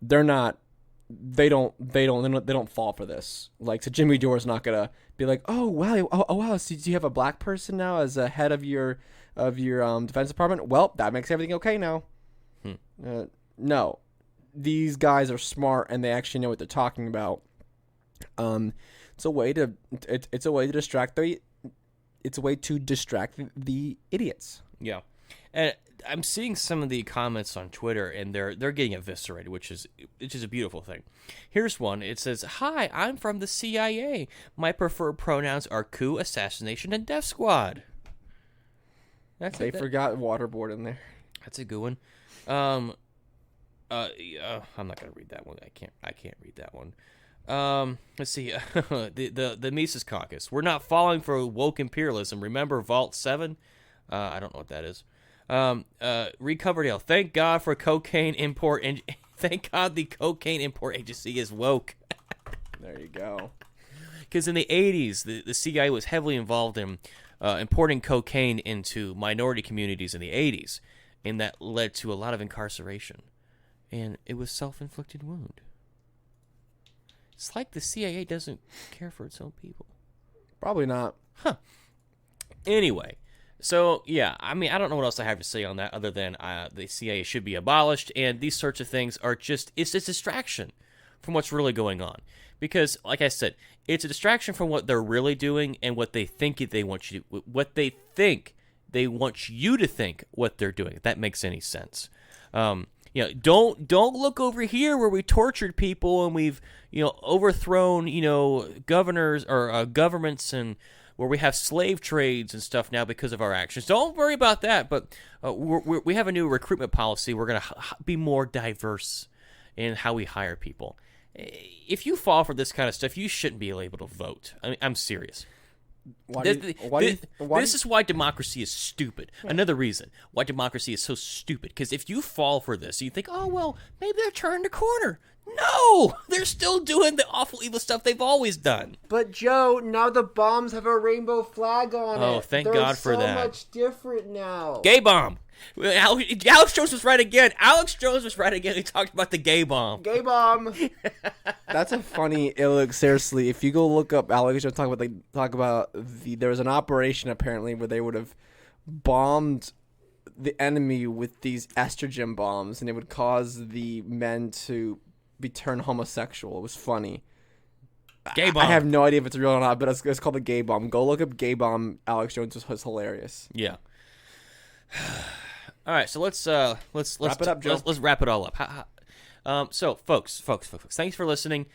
They don't fall for this. Like, so Jimmy Dore's not gonna be like, oh wow, so do you have a black person now as a head of your defense department? Well, that makes everything okay now. No, these guys are smart and they actually know what they're talking about. It's a way to distract the idiots. Yeah, and I'm seeing some of the comments on Twitter, and they're getting eviscerated, which is a beautiful thing. Here's one. It says, "Hi, I'm from the CIA. My preferred pronouns are coup, assassination, and death squad." They forgot waterboard in there. That's a good one. I'm not gonna read that one. I can't read that one. Let's see. the Mises Caucus. We're not falling for woke imperialism. Remember Vault 7? I don't know what that is. Recoverdale. Thank God for cocaine import. And thank God the cocaine import agency is woke. There you go. Because in the 80s, the CIA was heavily involved in importing cocaine into minority communities in the 80s. And that led to a lot of incarceration. And it was self-inflicted wound. It's like the CIA doesn't care for its own people. Probably not. Huh. Anyway, so yeah, I mean, I don't know what else I have to say on that other than the CIA should be abolished, and these sorts of things are just, it's a distraction from what's really going on. Because, like I said, it's a distraction from what they're really doing and what they think they want you to, what they think they want you to think what they're doing, if that makes any sense. Don't look over here where we tortured people and we've, overthrown, governors or governments, and where we have slave trades and stuff now because of our actions. Don't worry about that. But we have a new recruitment policy. We're going to be more diverse in how we hire people. If you fall for this kind of stuff, you shouldn't be able to vote. I mean, I'm serious. This is why democracy is stupid. Yeah. Another reason why democracy is so stupid. Because if you fall for this, you think, oh, well, maybe they're turning the corner. No! They're still doing the awful, evil stuff they've always done. But, Joe, now the bombs have a rainbow flag on it. Oh, thank God for that. They're so much different now. Gay bomb. Alex Jones was right again. He talked about the gay bomb. Gay bomb. That's a funny look. Seriously, if you go look up Alex Jones talk about there was an operation apparently where they would have bombed the enemy with these estrogen bombs, and it would cause the men to be turned homosexual. It was funny. Gay bomb. I have no idea if it's real or not, but it's called the gay bomb. Go look up gay bomb. Alex Jones was hilarious. Yeah. All right, so let's wrap it up, Joe. Let's wrap it all up. So, folks, thanks for listening.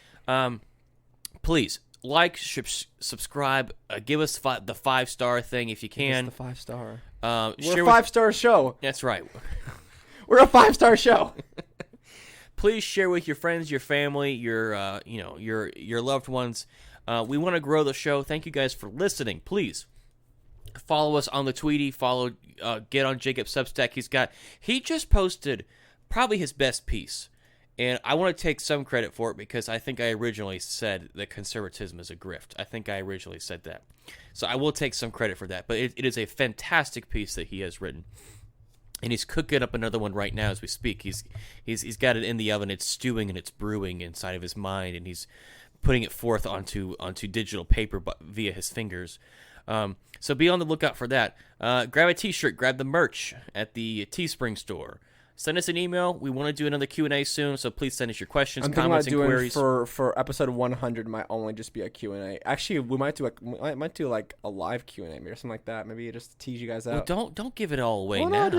Please like, subscribe, give us the 5-star thing if you can. It's the 5-star. We're a 5-star show. That's right. We're a 5-star show. Please share with your friends, your family, your loved ones. We want to grow the show. Thank you guys for listening. Please follow us on the Tweety. Get on Jacob's Substack. He just posted probably his best piece, and I want to take some credit for it because I think I originally said that conservatism is a grift. I think I originally said that, so I will take some credit for that. But it is a fantastic piece that he has written. And he's cooking up another one right now as we speak. He's got it in the oven. It's stewing and it's brewing inside of his mind, and he's putting it forth onto digital paper via his fingers. So be on the lookout for that. Grab a T-shirt. Grab the merch at the Teespring store. Send us an email. We want to do another Q&A soon, so please send us your questions, comments, and queries. For episode 100 might only just be a Q&A. Actually, we might do a live Q&A maybe or something like that. Maybe just tease you guys out. Well, don't give it all away now.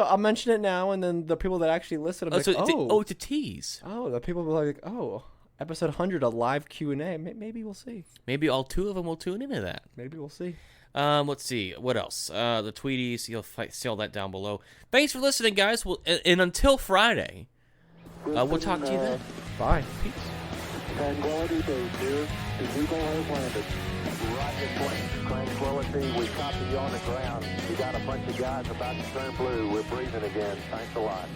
I'll mention it now, and then the people that actually listen will be it's a tease. Oh, the people will be like, oh, episode 100, a live Q&A. Maybe we'll see. Maybe all 2 of them will tune into that. Maybe we'll see. Let's see. What else? The Tweeties. You'll see all that down below. Thanks for listening, guys. And until Friday, we'll talk to you then. Bye. Peace. Tranquility Base here. The Eagle has landed. Roger, plane. Tranquility, we copy you on the ground. You got a bunch of guys about to turn blue. We're breathing again. Thanks a lot.